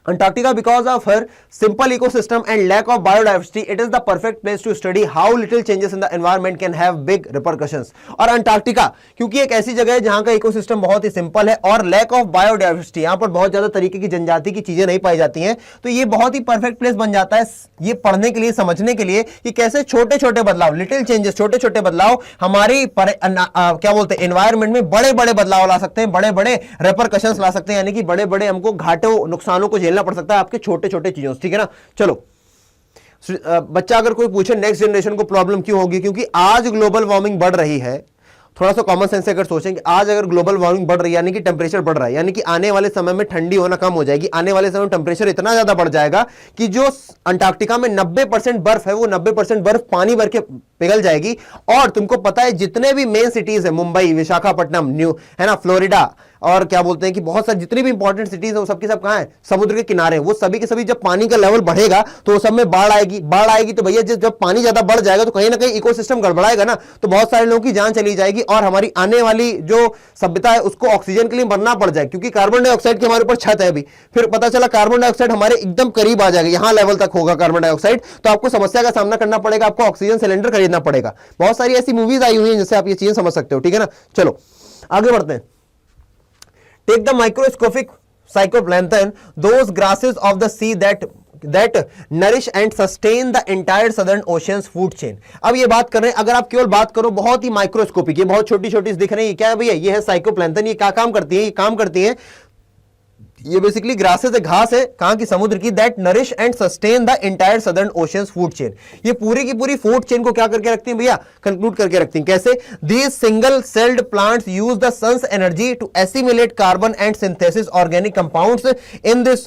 Antarctica because of her simple ecosystem and lack of biodiversity, it is the perfect place to study how little changes in the environment can have big repercussions। और Antarctica क्योंकि एक ऐसी जगह है जहां का इकोसिस्टम बहुत ही सिंपल है और लैक ऑफ बायोडाइवर्सिटी, यहां पर बहुत ज्यादा तरीके की जनजाति की चीजें नहीं पाई जाती हैं, तो ये बहुत ही परफेक्ट प्लेस बन जाता है ये पढ़ने के लिए, समझने के लिए कि कैसे छोटे छोटे बदलाव, लिटिल चेंजेस, छोटे छोटे बदलाव हमारी क्या बोलते हैं एनवायरमेंट में बड़े बड़े बदलाव ला सकते हैं, बड़े बड़े रेपरकशंस ला सकते हैं, यानी कि बड़े बड़े हमको घाटों नुकसानों को झेलना पड़ सकता है आपके छोटे छोटे चीजों से, ठीक है ना। चलो बच्चा अगर कोई पूछे नेक्स्ट जनरेशन को प्रॉब्लम क्यों होगी, क्योंकि आज ग्लोबल वार्मिंग बढ़ रही है। थोड़ा सा कॉमन सेंस से अगर सोचें कि आज अगर ग्लोबल वार्मिंग बढ़ रही है यानी कि टेम्परेचर बढ़ रहा है, यानी कि आने वाले समय में ठंडी होना कम हो जाएगी, आने वाले समय में टेम्परेचर इतना ज्यादा बढ़ जाएगा कि जो अंटार्कटिका में 90% बर्फ है वो 90% बर्फ पानी भर के पिघल जाएगी। और तुमको पता है जितने भी मेन सिटीज है, मुंबई, विशाखापट्टनम, न्यू, है ना, फ्लोरिडा, और क्या बोलते हैं कि बहुत सारी जितनी भी इंपॉर्टेंट सिटीज है वो सबके सब कहां है, समुद्र के किनारे। वो सभी के सभी जब पानी का लेवल बढ़ेगा तो वो सब में बाढ़ आएगी, बाढ़ आएगी तो भैया जब पानी ज्यादा बढ़ जाएगा तो कहीं ना कहीं इकोसिस्टम गड़बड़ाएगा ना, तो बहुत सारे लोगों की जान चली जाएगी और हमारी आने वाली जो सभ्यता है उसको ऑक्सीजन के लिए मरना पड़ जाएगा, क्योंकि कार्बन डाइऑक्साइड की हमारे ऊपर छत है अभी। फिर पता चला कार्बन डाइऑक्साइड हमारे एकदम करीब आ जाएगा, यहां लेवल तक होगा कार्बन डाइऑक्साइड, तो आपको समस्या का सामना करना पड़ेगा, आपको ऑक्सीजन सिलेंडर खरीदना पड़ेगा। बहुत सारी ऐसी मूवीज आई हुई है जिससे आप ये चीजें समझ सकते हो, ठीक है ना। चलो आगे बढ़ते हैं। Take the microscopic phytoplankton, those grasses of the sea that nourish and sustain the entire southern ocean's food chain। अब ये बात कर रहे हैं, अगर आप केवल बात करो बहुत ही माइक्रोस्कोपिक, ये बहुत छोटी छोटी दिख रही है, क्या है भैया, ये है साइकोप्लैंक्टन। ये क्या काम करती है, ये काम करती है, ये बेसिकली ग्रासेस है, घास है, कहां की, समुद्र की, that nourish and sustain the entire southern oceans food chain. ये पूरी की पूरी फूड चेन को क्या करके रखती हैं भैया, कंक्लूड करके रखती हैं। कैसे, these single celled plants use the sun's energy to assimilate carbon and synthesis organic compounds in this,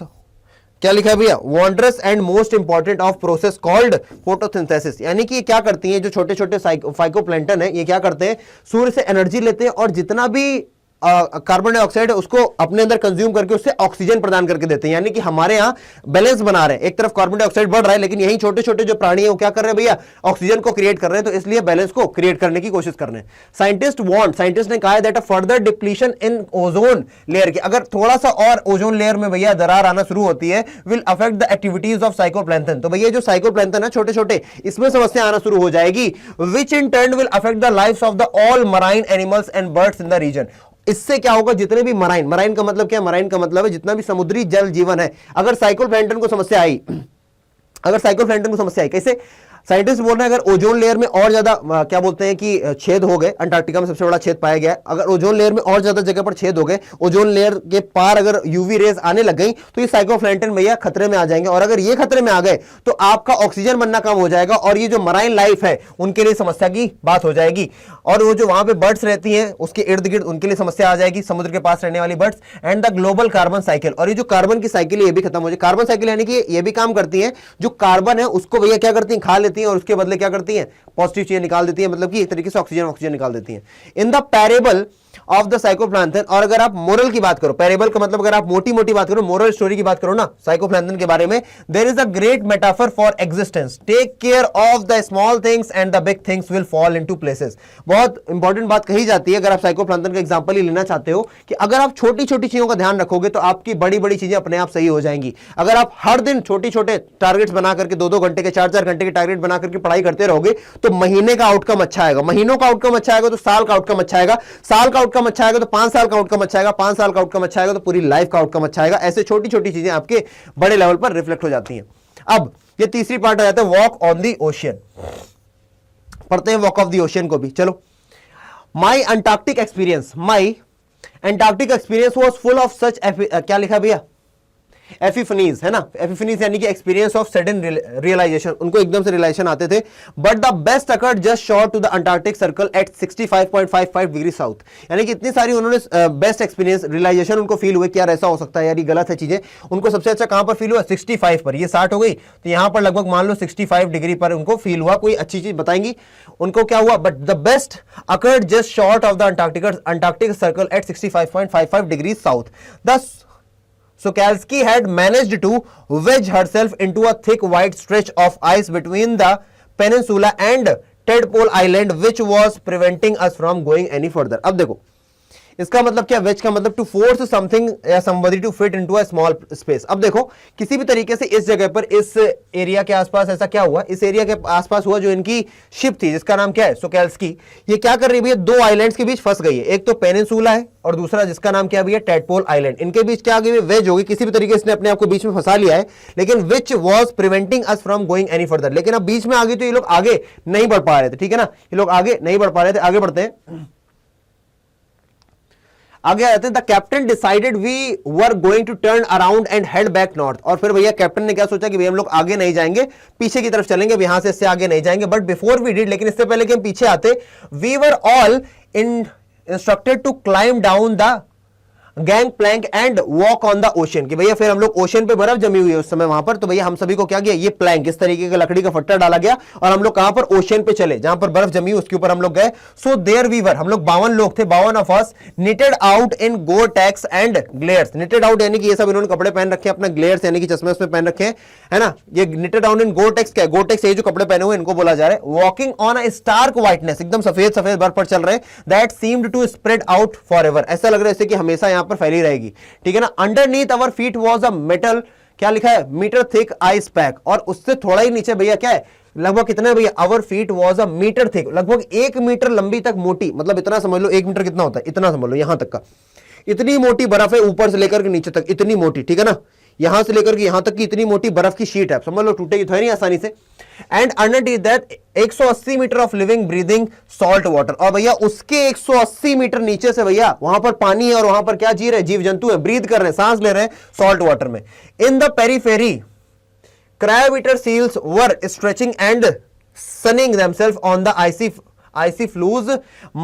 क्या लिखा है भैया, wondrous and most important of process called photosynthesis. यानी कि ये क्या करती हैं, जो छोटे छोटे फाइकोप्लैंक्टन है, ये क्या करते हैं, सूर्य से एनर्जी लेते हैं और जितना भी कार्बन डाइऑक्साइड है उसको अपने अंदर कंज्यूम करके उससे ऑक्सीजन प्रदान करके देते हैं, यानी कि हमारे यहाँ बैलेंस बना रहे हैं। एक तरफ कार्बन डाइऑक्साइड बढ़ रहा है, लेकिन यही छोटे छोटे जो प्राणी है वो क्या कर रहे हैं भैया, ऑक्सीजन को क्रिएट कर रहे हैं, तो इसलिए बैलेंस को क्रिएट करने की कोशिश कर रहे हैं। साइंटिस्ट ने कहा है that a further depletion in ozone layer की, अगर थोड़ा सा और ओजोन लेयर में भैया दरार आना शुरू होती है, will affect the activities of phytoplankton, तो भैया जो साइकोप्लैंथन है छोटे छोटे, इसमें समस्या आना शुरू हो जाएगी, which in turn will affect the lives of the all marine animals and birds in the region. इससे क्या होगा, जितने भी मराइन का मतलब क्या, मराइन का मतलब है जितना भी समुद्री जल जीवन है, अगर साइकोप्लैंक्टन को समस्या आई, कैसे, साइंटिस्ट बोल रहे हैं अगर ओजोन लेयर में और ज्यादा क्या बोलते हैं कि छेद हो गए, अंटार्कटिका में सबसे बड़ा छेद पाया गया है, अगर ओजोन लेयर में और ज्यादा जगह पर छेद हो गए, ओजोन लेयर के पार अगर यूवी रेज आने लग गई, तो ये साइकोप्लैंक्टन भैया खतरे में आ जाएंगे, और अगर ये खतरे में आ गए तो आपका ऑक्सीजन बनना कम हो जाएगा, और ये जो मराइन लाइफ है उनके लिए समस्या की बात हो जाएगी, और वो जो वहां पे बर्ड्स रहती हैं उसके इर्द गिर्द उनके लिए समस्या आ जाएगी, समुद्र के पास रहने वाली birds, and the global carbon cycle, और ये जो कार्बन की साइकिल है ये भी खत्म हो जाए। कार्बन साइकिल यानी कि ये भी काम करती है, जो कार्बन है उसको भैया क्या करती है, खा लेती है, और उसके बदले क्या करती है, पॉजिटिव चीजें निकाल देती है, मतलब कि एक तरीके से ऑक्सीजन निकाल देती है। In the parable of the phytoplankton, और अगर आप मोरल की बात करो, पैरेबल का मतलब अगर आप मोटी मोटी बात करो, मोरल स्टोरी की बात करो ना साइकोप्लैंथन के बारे में, there is a great metaphor for existence, take care of the small things and the big things will fall into places. बहुत इंपॉर्टेंट बात कही जाती है, अगर आप साइकोप्लैंथन का एग्जांपल ही लेना चाहते हो, कि अगर आप छोटी छोटी चीजों का ध्यान रखोगे तो आपकी बड़ी बड़ी चीजें अपने आप सही हो जाएंगी। अगर आप हर दिन छोटे छोटे टारगेट्स बना करके 2-2 घंटे के 4-4 घंटे के टारगेट बना करके पढ़ाई करते रहोगे, तो महीने का आउटकम अच्छा आएगा, महीनों का आउटकम अच्छा आएगा तो साल का आउटकम अच्छा आएगा, साल का आउटकम अच्छा आएगा तो 5 साल का आउटकम अच्छा आएगा, 5 साल का आउटकम अच्छा आएगा तो पूरी लाइफ का आउटकम अच्छा आएगा। ऐसे छोटी छोटी चीजें आपके बड़े लेवल पर रिफ्लेक्ट हो जाती हैं। अब ये तीसरी पार्ट आ जाता है वॉक ऑन द ओशियन, पढ़ते हैं वॉक ऑफ द ओशियन को भी। चलो, my Antarctic experience was full of such, क्या लिखा भैया, एपिफनीज है ना, एपिफनीज यानी कि एक्सपीरियंस ऑफ सडन रियलाइजेशन, उनको एकदम से रियलाइजेशन आते थे। But the best occurred just short to the Antarctic circle at 65.55 degree south, यानी कि इतनी सारी उन्होंने बेस्ट एक्सपीरियंस रियलाइजेशन उनको फील हुए कि यार ऐसा हो सकता है, यार ये गलत है चीजें, उनको सबसे अच्छा कहां पर फील हुआ, 65 पर, ये 60 हो गई तो यहां पर लगभग मान लो 65 डिग्री पर उनको फील हुआ। कोई अच्छी चीज बताएंगी उनको क्या हुआ, but the best occurred just short of the Antarctic circle at 65.55 degree south. दस Sokalsky had managed to wedge herself into a thick white stretch of ice between the peninsula and Tadpole Island, which was preventing us from going any further. अब देखो इसका मतलब क्या, wedge का मतलब to force something या somebody to fit into a small space. अब देखो किसी भी तरीके से इस जगह पर, इस एरिया के आसपास ऐसा क्या हुआ, इस एरिया के आसपास हुआ जो इनकी शिप थी जिसका नाम क्या है, सोकैल्स्की, ये क्या कर रही है भैया, 2 आइलैंड्स के बीच फंस गई है, एक तो पेनिनसुला है और दूसरा जिसका नाम क्या भैया, टैडपोल आइलैंड, इनके बीच क्या आ गई, वेज होगी, किसी भी तरीके से इसने अपने आप को बीच में फंसा लिया है, लेकिन which was preventing us from going any further, लेकिन अब बीच में आ गई तो ये लोग आगे नहीं बढ़ पा रहे थे, ठीक है ना, ये लोग आगे नहीं बढ़ पा रहे थे। आगे बढ़ते हैं, आगे आते हैं, the captain decided we were going to turn around and head back north, और फिर भैया कैप्टन ने क्या सोचा कि भैया हम लोग आगे नहीं जाएंगे, पीछे की तरफ चलेंगे, यहां से इससे आगे नहीं जाएंगे। बट बिफोर वी डिड, लेकिन इससे पहले कि हम पीछे आते, we were all instructed to climb down the gangplank and walk on the ocean, कि भैया फिर हम लोग ओशन पे बर्फ जमी हुई है उस समय वहां पर, तो भैया हम सभी को क्या किया, ये प्लैंक इस तरीके का लकड़ी का फट्टा डाला गया और हम लोग कहां पर, ओशन पे चले, जहां पर बर्फ जमी उसके ऊपर हम लोग गए। सो देयर वी वर, हम लोग 52 लोग थे, 52 of us, knitted out in Gore Tex and glares, knitted out यानी कि ये सब इन्होंने कपड़े पहन रखे हैं, अपना ग्लेयर्स यानी कि चश्मे उसमें पहन रखे हैं, है ना, ये निटेड आउट इन गोर-टेक्स क्या है, गोर-टेक्स ये जो कपड़े पहने हुए इनको बोला जा रहा है। Walking on a stark whiteness, एकदम सफेद सफेद बर्फ पर चल रहे हैं, that seemed to spread out forever, ऐसा लग रहा है जैसे कि हमेशा यहां पर फैली रहेगी, ठीक है ना। Underneath our feet was a metal, क्या लिखा है, मीटर थिक आइस पैक, और उससे थोड़ा ही नीचे भैया क्या है, लगभग कितना है भैया, our feet was a metre thick, लगभग 1 मीटर लंबी तक मोटी, मतलब इतना समझ लो 1 मीटर कितना होता है, इतना समझ लो यहां तक का, इतनी मोटी बर्फ है ऊपर से लेकर के नीचे तक, इतनी मोटी, ठीक है ना, यहां से लेकर के यहां तक की इतनी मोटी बर्फ की शीट है, समझ लो टूटेगी तो है नहीं आसानी से। And underneath that 180 metre of living breathing salt water, और भैया उसके 180 मीटर नीचे से भैया वहां पर पानी है और वहां पर क्या जी रहे, जीव जंतु है, ब्रीद कर रहे हैं, सांस ले रहे हैं सॉल्ट वाटर में। In the periphery crab eater seals were stretching and sunning themselves on the icy floes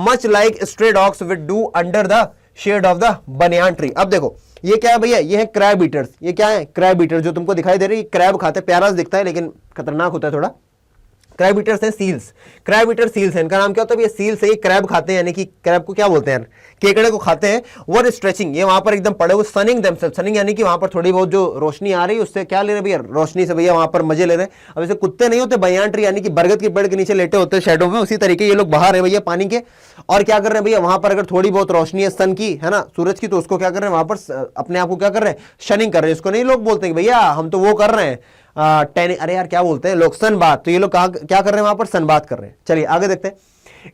much like stray dogs would do under the shade of the banyan tree। अब देखो ये क्या है भैया, ये है क्रैब ईटर्स, ये क्या है, क्रैब ईटर जो तुमको दिखाई दे रही है, क्रैब खाते, प्यारा दिखता है लेकिन खतरनाक होता है थोड़ा, क्रैब ईटर्स हैं सील्स, क्रैब ईटर सील्स हैं, इनका नाम क्या होता है? ये सील्स है, ये क्रैब खाते हैं, यानी कि क्रैब को क्या बोलते हैं, केकड़े को खाते हैं। वो स्ट्रेचिंग, ये वहां पर एकदम पड़े हुए, सनिंग देमसेल्फ, सनिंग यानी कि वहां पर थोड़ी बहुत जो रोशनी आ रही है उससे क्या ले रहे भैया, रोशनी से भैया वहां पर मजे ले रहे हैं। अब ऐसे कुत्ते नहीं होते बयान ट्री यानी कि बरगद के पेड़ के नीचे लेटे होते हैं शेडो में, उसी तरीके ये लोग बाहर है भैया पानी के, और क्या कर रहे हैं भैया, वहां पर अगर थोड़ी बहुत रोशनी है सन की, है ना, सूरज की, तो उसको क्या कर रहे हैं, वहां पर अपने आप को क्या कर रहे हैं, शनिंग कर रहे हैं। इसको नहीं लोग बोलते हैं भैया हम तो वो कर रहे हैं अरे यार क्या बोलते हैं लोग, सन बात, तो ये लोग क्या कर रहे हैं वहां पर, सन बात कर रहे हैं। चलिए आगे देखते हैं।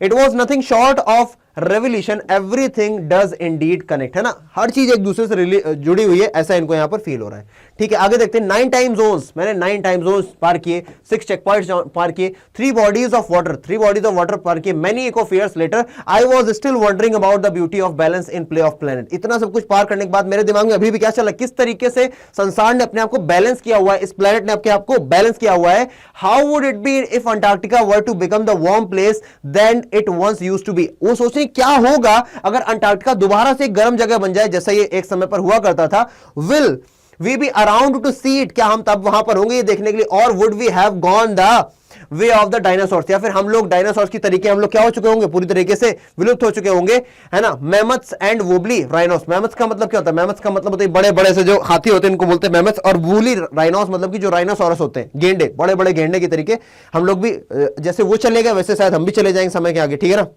It was nothing short of revolution, everything does Indeed connect, है ना, हर चीज एक दूसरे से जुड़ी हुई है, ऐसा इनको यहां पर फील हो रहा है। ठीक है आगे देखते हैं। 9 टाइम जोन्स, मैंने 9 टाइम जोन्स पार किए, 6 चेक पॉइंट्स पार किए, 3 bodies of water, 3 bodies of water पार किए, many eco years later I was still wondering about the beauty of balance in play of planet. इतना सब कुछ पार करने के बाद मेरे दिमाग में अभी भी क्या चला, किस तरीके से संसार ने अपने आप को बैलेंस किया हुआ है, इस प्लेनेट ने अपने आप को बैलेंस किया हुआ है। How would it be if Antarctica were to become the warm place than it once used to be. वो सोचें क्या होगा अगर अंटार्कटिका दोबारा से एक गर्म जगह बन जाए जैसा ये एक समय पर हुआ करता था। Will we be around to see it, क्या हम तब वहां पर होंगे ये देखने के लिए, और would we have gone the way of the dinosaurs, या फिर हम लोग डायनासोर्स की तरीके हम लोग क्या हो चुके होंगे, पूरी तरीके से विलुप्त हो चुके होंगे, है ना। मैमथ्स एंड वुबली राइनोस, मैमथ्स का मतलब क्या होता है, मैमथ्स का मतलब होता है बड़े बड़े से जो हाथी होते हैं इनको बोलते हैं मैमथ्स, और वुली राइनोस मतलब कि जो राइनोसोरस होते हैं, गेंडे, बड़े बड़े गेंडे के तरीके हम लोग भी, जैसे वो चले गए वैसे शायद हम भी चले जाएंगे समय के आगे, ठीक है ना।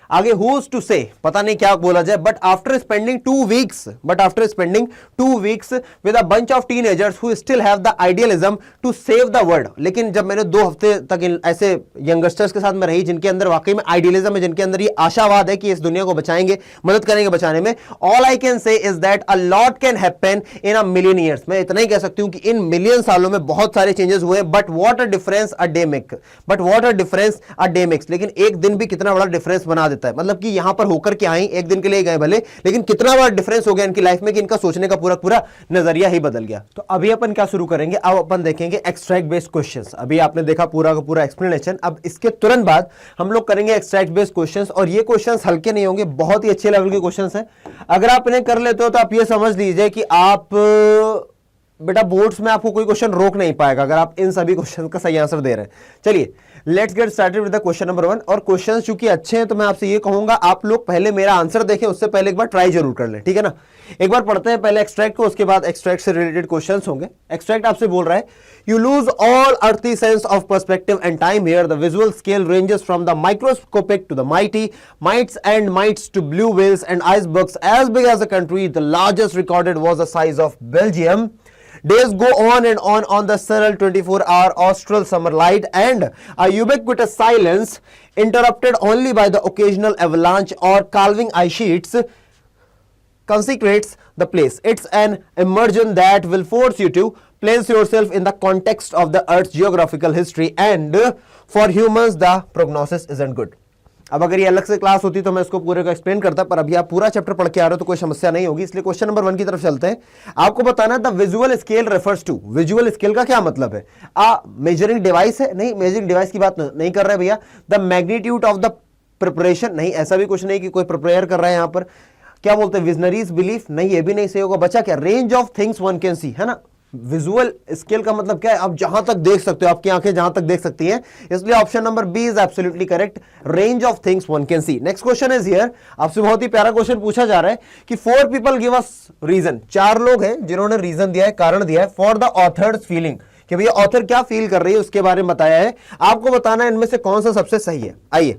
आगे who's to say, पता नहीं क्या बोला जाए, but after spending 2 weeks with a bunch of teenagers who still have the idealism to save the world, लेकिन जब मैंने 2 हफ्ते तक ऐसे यंगस्टर्स के साथ में रही जिनके अंदर वाकई में आइडियलिज्म है, जिनके अंदर ये आशावाद है कि इस दुनिया को बचाएंगे, मदद करेंगे बचाने में, all I can say is that a lot can happen in a million years, मैं इतना ही कह सकती हूं कि इन मिलियन सालों में बहुत सारे चेंजेस हुए, but what a difference a day makes, लेकिन एक दिन भी कितना बड़ा डिफरेंस बना है, मतलब कि यहां पर होकर के आए, एक दिन के लिए गए भले, लेकिन कितना बड़ा डिफरेंस हो गया इनकी लाइफ में कि इनका सोचने का पूरा नजरिया ही बदल गया। तो अभी अपन क्या शुरू करेंगे, अब अपन देखेंगे एक्सट्रैक्ट बेस्ड क्वेश्चंस। अभी आपने देखा पूरा का पूरा एक्सप्लेनेशन, अब इसके तुरंत बाद हम लोग करेंगे एक्सट्रैक्ट बेस्ड क्वेश्चंस, और ये क्वेश्चंस हल्के नहीं होंगे, बहुत ही अच्छे लेवल के क्वेश्चंस हैं। अगर आप इन्हें कर लेते हो तो आप ये समझ लीजिए कि आप बेटा बोर्ड्स में आपको कोई क्वेश्चन रोक नहीं पाएगा अगर आप इन सभी क्वेश्चन का सही आंसर दे रहे हैं। चलिए let's get started with the question number 1। और क्वेश्चंस चूंकि अच्छे हैं तो मैं आपसे ये कहूंगा आप लोग पहले मेरा आंसर देखें, उससे पहले एक बार ट्राई जरूर कर लें, ठीक है ना। एक बार पढ़ते हैं पहले एक्सट्रैक्ट को, उसके बाद एक्सट्रैक्ट से रिलेटेड क्वेश्चंस होंगे। एक्सट्रैक्ट आपसे बोल रहा है, you lose all earthly sense of perspective and time here, the visual scale ranges from the microscopic to the mighty, mites and mites to blue whales and icebergs as big as a country, the largest recorded was the size of Belgium. Days go on and on the surreal 24-hour austral summer light, and a ubiquitous silence interrupted only by the occasional avalanche or calving ice sheets consecrates the place. It's an immersion that will force you to place yourself in the context of the Earth's geographical history, and for humans the prognosis isn't good. अब अगर ये अलग से class होती तो मैं इसको पूरे को एक्सप्लेन करता, पर अभी आप पूरा चैप्टर पढ़ के आ रहे हो तो कोई समस्या नहीं होगी, इसलिए क्वेश्चन नंबर 1 की तरफ चलते हैं। आपको बताना है the visual scale refers to, visual scale का क्या मतलब है, मेजरिंग डिवाइस है, नहीं मेजरिंग डिवाइस की बात नहीं कर रहे भैया। The magnitude of the preparation, नहीं ऐसा भी कुछ नहीं कि कोई प्रिपेयर कर रहा है यहां पर। क्या बोलते हैं विजनरीज बिलीफ, नहीं ये भी नहीं सही होगा। बचा क्या, range of things one can सी, है ना। विजुअल स्केल का मतलब क्या है, आप जहां तक देख सकते हो, आपकी आंखें जहां तक देख सकती हैं, इसलिए option number B is absolutely correct, range of things one can see. Next question is here, आपसे बहुत ही प्यारा क्वेश्चन पूछा जा रहा है कि 4 पीपल गिव अस रीजन, 4 लोग हैं जिन्होंने रीजन दिया है, कारण दिया है, फॉर द ऑथर्स फीलिंग, कि भैया ऑथर क्या फील कर रही है उसके बारे में बताया है। आपको बताना है इनमें से कौन सा सबसे सही है। आइए,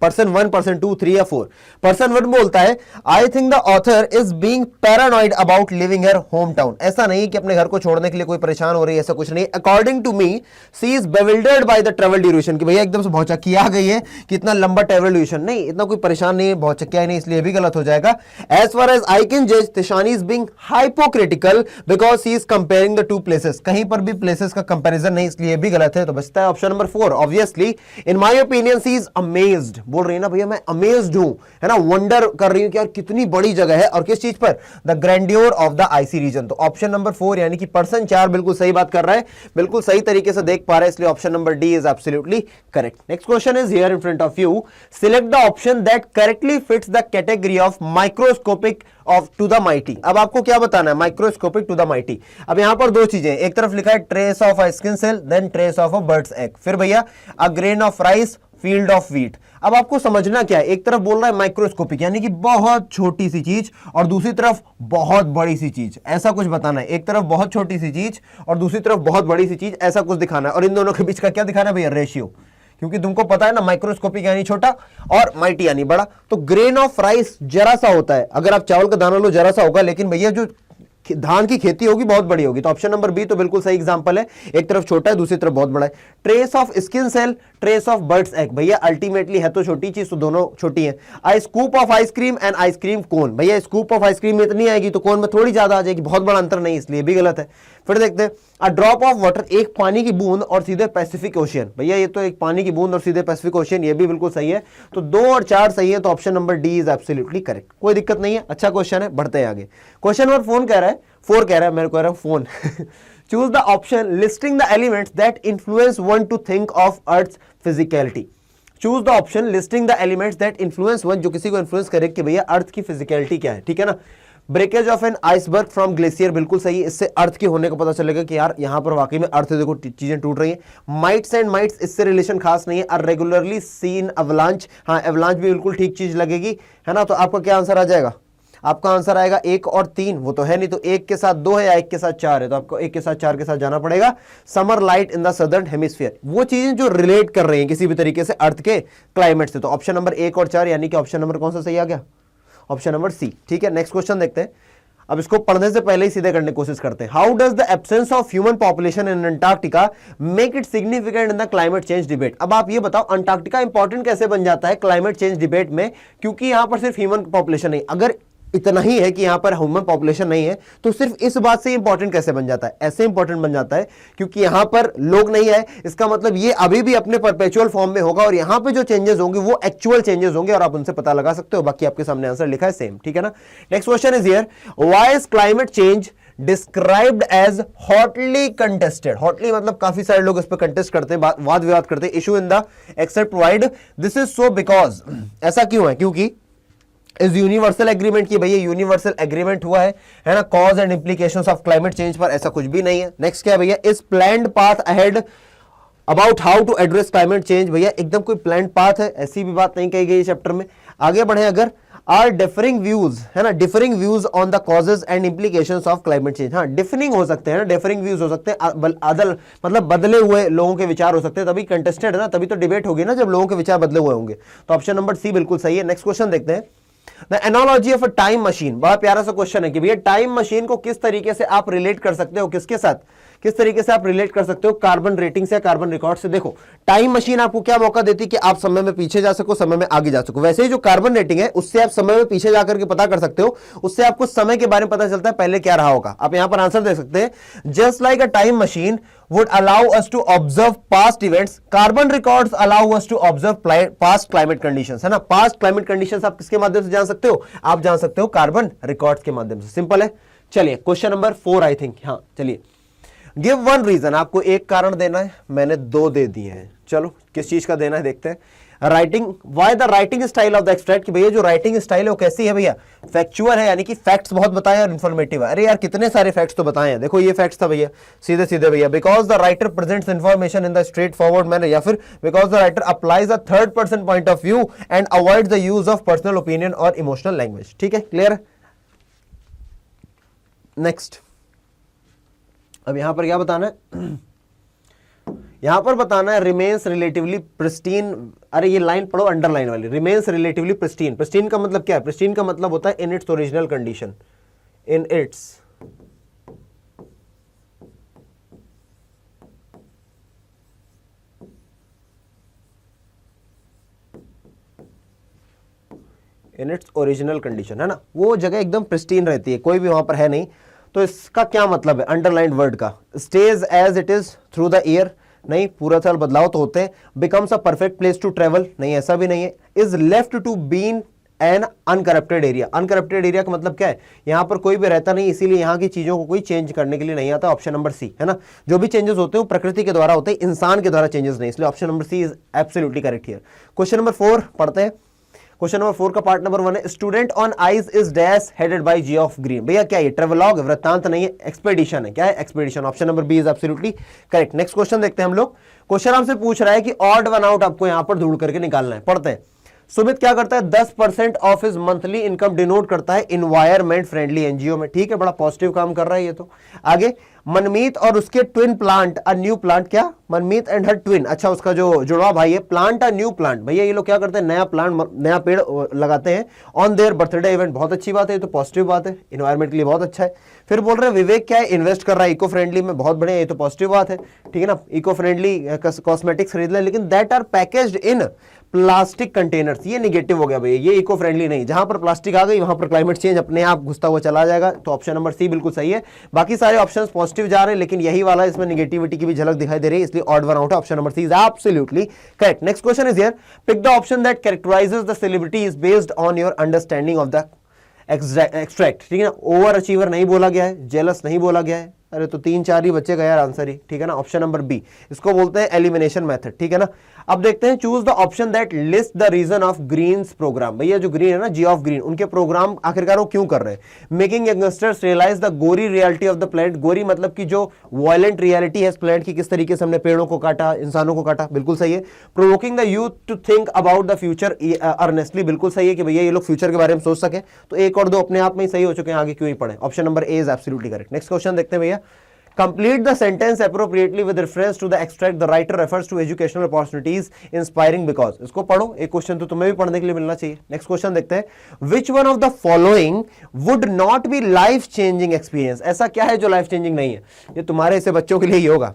पर्सन 1, पर्सन 2, 3 या 4। पर्सन 1 बोलता है, I think the author is being paranoid about living her home town. ऐसा नहीं कि अपने घर को छोड़ने के लिए कोई परेशान हो रही है, ऐसा कुछ नहीं। According to me she is bewildered by the travel duration, कि भैया एकदम से भौचक्की आ गई है कि इतना लंबा ट्रेवल ड्यूरेशन, नहीं इतना कोई परेशान नहीं है, भौचक्किया नहीं, इसलिए भी गलत हो जाएगा। As far as I can जज Tishani is being hypocritical because she is comparing the 2 places, कहीं पर भी प्लेसेस का कंपैरिजन नहीं, इसलिए भी गलत है। तो बचता है option number 4, obviously in my opinion she is amazed, बोल रही है ना भैया मैं अमेज्ड हूं, है ना, वंडर कर रही हूं कि यार कितनी बड़ी जगह है, और किस चीज पर, the grandeur of the icy region. तो ऑप्शन नंबर 4 यानी कि पर्सन 4 बिल्कुल सही बात कर रहा है, बिल्कुल सही तरीके से देख पा रहे हैं, इसलिए option number D is absolutely correct. Next question is here in front of you, select the option that correctly fits the category of microscopic of to the mighty. अब आपको क्या बताना है, माइक्रोस्कोपिक टू द माइटी। अब यहां पर दो चीजें, एक तरफ लिखा है trace of a skin cell, then trace of a bird's egg, फिर भैया a grain of rice, field of wheat. अब आपको समझना क्या है, एक तरफ बोल रहा है माइक्रोस्कोपिक यानी कि बहुत छोटी सी चीज, और दूसरी तरफ बहुत बड़ी सी चीज, ऐसा कुछ बताना है। एक तरफ बहुत छोटी सी चीज और दूसरी तरफ बहुत बड़ी सी चीज, ऐसा कुछ दिखाना है। और इन दोनों के बीच का क्या दिखाना है भैया, रेशियो, क्योंकि तुमको पता है ना माइक्रोस्कोपिक यानी छोटा और माइटी यानी बड़ा। तो ग्रेन ऑफ राइस जरा सा होता है, अगर आप चावल का दाना लो जरा सा होगा, लेकिन भैया जो धान की खेती होगी बहुत बड़ी होगी। तो ऑप्शन नंबर बी तो बिल्कुल सही एग्जांपल है, एक तरफ छोटा है दूसरी तरफ बहुत बड़ा है। Trace of skin cell, trace of birds egg, भैया अल्टीमेटली है तो छोटी चीज, तो दोनों छोटी है। I scoop of ice cream and ice cream cone, भैया स्कूप ऑफ आइसक्रीम में इतनी आएगी तो कोन में थोड़ी ज्यादा आ जाएगी, बहुत बड़ा अंतर नहीं, इसलिए भी गलत है। फिर देखते हैं, अ ड्रॉप ऑफ वाटर, एक पानी की बूंद और सीधे पैसिफिक ओशियन, भैया ये तो एक पानी की बूंद और सीधे पैसिफिक ओशियन, ये भी बिल्कुल सही है। तो 2 और 4 सही है, तो option number D is absolutely correct, कोई दिक्कत नहीं है, अच्छा क्वेश्चन है। बढ़ते हैं आगे, क्वेश्चन नंबर 4 कह रहा है, 4 कह रहा है, मेरे को कह रहा है phone choose the option listing the elements that influence one two think of earth physicality. Choose the option listing the elements that influence one, जो किसी को इन्फ्लुएंस करे कि भैया अर्थ की फिजिकलिटी क्या है, ठीक है ना। Breakage of an iceberg from glacier, बिल्कुल सही, इससे अर्थ के होने का पता चलेगा कि यार यहां पर वाकई में अर्थ, देखो चीजें टूट रही हैं। माइट्स एंड माइट्स, इससे रिलेशन खास नहीं है। आर रेगुलरली सीन अवलांच, हाँ एवलांच भी बिल्कुल ठीक चीज लगेगी, है ना। तो आपका क्या आंसर आ जाएगा, आपका आंसर आएगा 1 और 3, वो तो है नहीं, तो 1 के साथ 2 है या 1 के साथ 4 है, तो आपको 1 के साथ 4 के साथ जाना पड़ेगा। Summer light in the southern hemisphere, वो चीजें जो रिलेट कर रही हैं किसी भी तरीके से अर्थ के क्लाइमेट से। तो ऑप्शन नंबर 1 और 4 यानी कि ऑप्शन नंबर कौन सा सही आ गया, ऑप्शन नंबर सी, ठीक है। नेक्स्ट क्वेश्चन देखते हैं, अब इसको पढ़ने से पहले ही सीधे करने की कोशिश करते हैं। How does the absence of human population in Antarctica make it significant in the climate change debate. अब आप ये बताओ अंटार्कटिका इंपॉर्टेंट कैसे बन जाता है क्लाइमेट चेंज डिबेट में, क्योंकि यहां पर सिर्फ ह्यूमन पॉपुलेशन नहीं, अगर इतना ही है कि यहां पर ह्यूमन पॉपुलेशन नहीं है, तो सिर्फ इस बात से इंपॉर्टेंट कैसे बन जाता है, ऐसे इंपॉर्टेंट बन जाता है क्योंकि यहां पर लोग नहीं है, इसका मतलब ये अभी भी अपने परपेचुअल फॉर्म में होगा, और यहां पे जो चेंजेस होंगे वो एक्चुअल चेंजेस होंगे, और आप उनसे पता लगा सकते हो। बाकी आपके सामने आंसर लिखा है सेम, ठीक है ना। Next question is here, why is climate change described as hotly contested. Hotly मतलब काफी सारे लोग इस पर कंटेस्ट करते हैं, वाद विवाद करते हैं। Issue in the accept provide, this is so because, ऐसा क्यों है, क्योंकि इस यूनिवर्सल एग्रीमेंट की, भैया यूनिवर्सल एग्रीमेंट हुआ है ना, cause and implications of climate change पर, ऐसा कुछ भी नहीं है। नेक्स्ट क्या है भैया, इस planned path ahead about how to address climate change, भैया एकदम कोई प्लान्ड पाथ है, ऐसी भी बात नहीं कही गई चैप्टर में। आगे बढ़े अगर, आर डिफरिंग व्यूज, है ना, differing views on the causes and implications of climate change. हाँ डिफरिंग हो सकते हैं ना, डिफरिंग व्यूज हो सकते हैं, मतलब बदले हुए लोगों के विचार हो सकते हैं, तभी कंटेस्टेड है ना, तभी तो डिबेट होगी ना जब लोगों के विचार बदले हुए होंगे। तो ऑप्शन नंबर सी बिल्कुल सही है। नेक्स्ट क्वेश्चन देखते हैं, the analogy of a time machine, बड़ा प्यारा सा क्वेश्चन है कि भैया टाइम मशीन को किस तरीके से आप रिलेट कर सकते हो, किसके साथ, किस तरीके से आप रिलेट कर सकते हो, कार्बन रेटिंग से, कार्बन रिकॉर्ड से। देखो टाइम मशीन आपको क्या मौका देती है कि आप समय में पीछे जा सको, समय में आगे जा सको। वैसे ही जो कार्बन रेटिंग है उससे आप समय में पीछे जाकर के पता कर सकते हो, उससे आपको समय के बारे में पता चलता है पहले क्या रहा होगा। आप यहां पर आंसर दे सकते हैं, just like a time machine would allow us to observe past events, carbon records allow us to observe past climate conditions, है ना। past climate conditions आप किसके माध्यम से जान सकते हो, आप जान सकते हो कार्बन रिकॉर्ड्स के माध्यम से। सिंपल है। चलिए क्वेश्चन नंबर 4 आई थिंक, हाँ चलिए, गिव वन रीजन, आपको एक कारण देना है, मैंने 2 दे दिए हैं, चलो किस चीज का देना है देखते हैं। Writing, why the writing style of the extract, कि भैया जो राइटिंग स्टाइल है वो कैसी है भैया, फैक्चुअल है, यानी कि फैक्ट्स बहुत बताए और इन्फॉर्मेटिव है। अरे यार कितने सारे फैक्ट्स तो बताए हैं, देखो ये फैक्ट्स था भैया, सीधे सीधे भैया, because the writer presents information in the straight forward manner, या फिर because the writer applies a third person point of view and avoids the use of personal opinion और इमोशनल लैंग्वेज। ठीक है, क्लियर है। नेक्स्ट, अब यहां पर क्या बताना है, यहां पर बताना है रिमेन्स रिलेटिवली प्रिस्टीन। अरे ये लाइन पढ़ो अंडरलाइन वाली, रिमेन्स रिलेटिवली प्रिस्टीन। प्रिस्टीन का मतलब क्या है, प्रिस्टीन का मतलब होता है in its original condition, in its original condition, है ना, वो जगह एकदम प्रिस्टीन रहती है, कोई भी वहां पर है नहीं। तो इसका क्या मतलब है अंडरलाइंड वर्ड का, stage as it is through the year, नहीं, पूरा साल बदलाव तो होते हैं। Becomes a perfect place to travel, नहीं ऐसा भी नहीं है। Is left to been an uncorrupted area, uncorrupted area का मतलब क्या है, यहां पर कोई भी रहता नहीं, इसीलिए यहां की चीजों को कोई चेंज करने के लिए नहीं आता। ऑप्शन नंबर सी है ना, जो भी चेंजेस होते हैं वो प्रकृति के द्वारा होते हैं, इंसान के द्वारा चेंजेस नहीं, इसलिए option number C is absolutely correct here. Question number 4 पढ़ते हैं। क्वेश्चन नंबर 4 का पार्ट नंबर 1 है, Student on Ice is dash headed by Geoff Green. भैया क्या ये ट्रेवलॉग, वृत्तांत नहीं है, एक्सपेडिशन है। क्या है, expedition. Option number B is absolutely correct. Next question देखते हैं हम लोग। क्वेश्चन हमसे पूछ रहा है कि ऑड वन आउट आपको यहां पर ढूंढ करके निकालना है। पढ़ते हैं। सुमित क्या करता है, 10% of his monthly income denote करता है इन्वायरमेंट फ्रेंडली एनजीओ में। ठीक है, बड़ा पॉजिटिव काम कर रहा है ये तो। आगे, मनमीत और उसके twin plant a new plant, क्या, मनमीत एंड हर ट्विन, अच्छा उसका जो जुड़वा भाई है, प्लांट अ न्यू प्लांट। भैया ये लोग क्या करते हैं, नया प्लांट, नया पेड़ लगाते हैं ऑन देयर बर्थडे इवेंट। बहुत अच्छी बात है, ये तो पॉजिटिव बात है, इन्वायरमेंट के लिए बहुत अच्छा है। फिर बोल रहे हैं विवेक क्या है, इन्वेस्ट कर रहा है इको फ्रेंडली में, बहुत बढ़िया, ये तो पॉजिटिव बात है। ठीक है ना, इको फ्रेंडली कॉस्मेटिक्स खरीद ले, लेकिन that are packaged in plastic containers, ये निगेटिव हो गया भैया, ये इको फ्रेंडली नहीं। जहां पर प्लास्टिक आ गई वहां पर क्लाइमेट चेंज अपने आप घुसता हुआ चला जाएगा, तो ऑप्शन नंबर सी बिल्कुल सही है। बाकी सारे ऑप्शंस पॉजिटिव जा रहे हैं, लेकिन यही वाला इसमें निगेटिविटी की भी झलक दिखाई दे रही है, इसलिए ऑड वन आउट है। Option number C is absolutely correct. Next question is here, pick the option that characterises the celebrity is based on your understanding of the extract. ठीक है ना, ओवर अचीवर नहीं बोला गया है, जेलस नहीं बोला गया है, अरे तो 3-4 ही बच्चे का यार आंसर ही। ठीक है ना, ऑप्शन नंबर बी, इसको बोलते हैं एलिमिनेशन मेथड। ठीक है ना, अब देखते हैं, choose the option that list the reason of Green's programme. भैया जो ग्रीन है ना, जी ऑफ ग्रीन, उनके प्रोग्राम आखिरकार वो क्यों कर रहे हैं। Making youngsters realise the gory reality of the planet, gory मतलब कि जो वायलेंट रियलिटी है इस प्लेनेट की, किस तरीके से हमने पेड़ों को काटा, इंसानों को काटा, बिल्कुल सही है। Provoking the youth to think about the future earnestly, बिल्कुल सही है कि भैया ये लोग फ्यूचर के बारे में सोच सके, तो एक और दो अपने आप में ही सही हो चुके हैं, आगे क्यों ही पढ़े। Option number A is absolutely correct. Next question देखते हैं भैया, complete the sentence appropriately with reference to the extract. The writer refers to educational opportunities inspiring because. इसको पढ़ो, एक क्वेश्चन तो तुम्हें भी पढ़ने के लिए मिलना चाहिए। नेक्स्ट क्वेश्चन देखते हैं, which one of the following would not be life changing experience? ऐसा क्या है जो लाइफ चेंजिंग नहीं है, ये तुम्हारे ऐसे बच्चों के लिए ही होगा।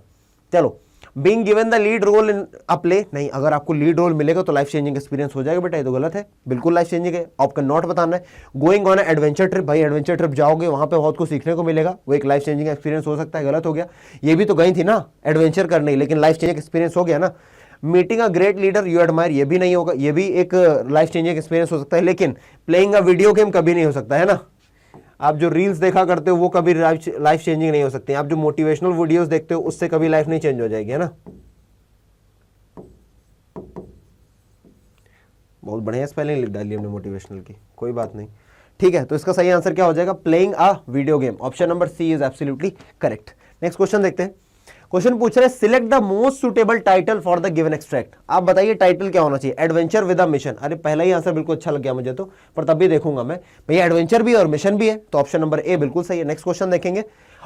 चलो, being given the lead role in a play, नहीं, अगर आपको लीड रोल मिलेगा तो लाइफ चेंजिंग एक्सपीरियंस हो जाएगा बेटा, ये तो गलत है, बिल्कुल लाइफ चेंजिंग है, आपका नॉट बताना है। गोइंग ऑन एडवेंचर ट्रिप, भाई एडवेंचर ट्रिप जाओगे वहां पे बहुत कुछ सीखने को मिलेगा, वो एक लाइफ चेंजिंग एक्सपीरियंस हो सकता है, गलत हो गया। ये भी तो गई थी ना एडवेंचर करने, लेकिन लाइफ चेंजिंग एक्सपीरियंस हो गया ना। Meeting a great leader you admire, ये भी नहीं होगा, ये भी एक लाइफ चेंजिंग एक्सपीरियंस हो सकता है, लेकिन प्लेइंग अ वीडियो गेम कभी नहीं हो सकता है ना। आप जो रील्स देखा करते हो वो कभी लाइफ चेंजिंग नहीं हो सकती, आप जो मोटिवेशनल वीडियोस देखते हो उससे कभी लाइफ नहीं चेंज हो जाएगी, है ना। बहुत बढ़िया स्पेलिंग लिख डाली हमने मोटिवेशनल की, कोई बात नहीं। ठीक है, तो इसका सही आंसर क्या हो जाएगा, playing a video game. Option number C is absolutely correct. Next question देखते हैं। क्वेश्चन पूछ रहे हैं, select the most suitable title for the given extract. आप बताइए टाइटल क्या होना चाहिए। एडवेंचर विद अ मिशन, अरे पहला ही आंसर बिल्कुल अच्छा लग गया मुझे तो, पर तब भी देखूंगा मैं, भैया एडवेंचर भी और मिशन भी है, तो ऑप्शन नंबर ए बिल्कुल सही है। नेक्स्ट क्वेश्चन देखेंगे,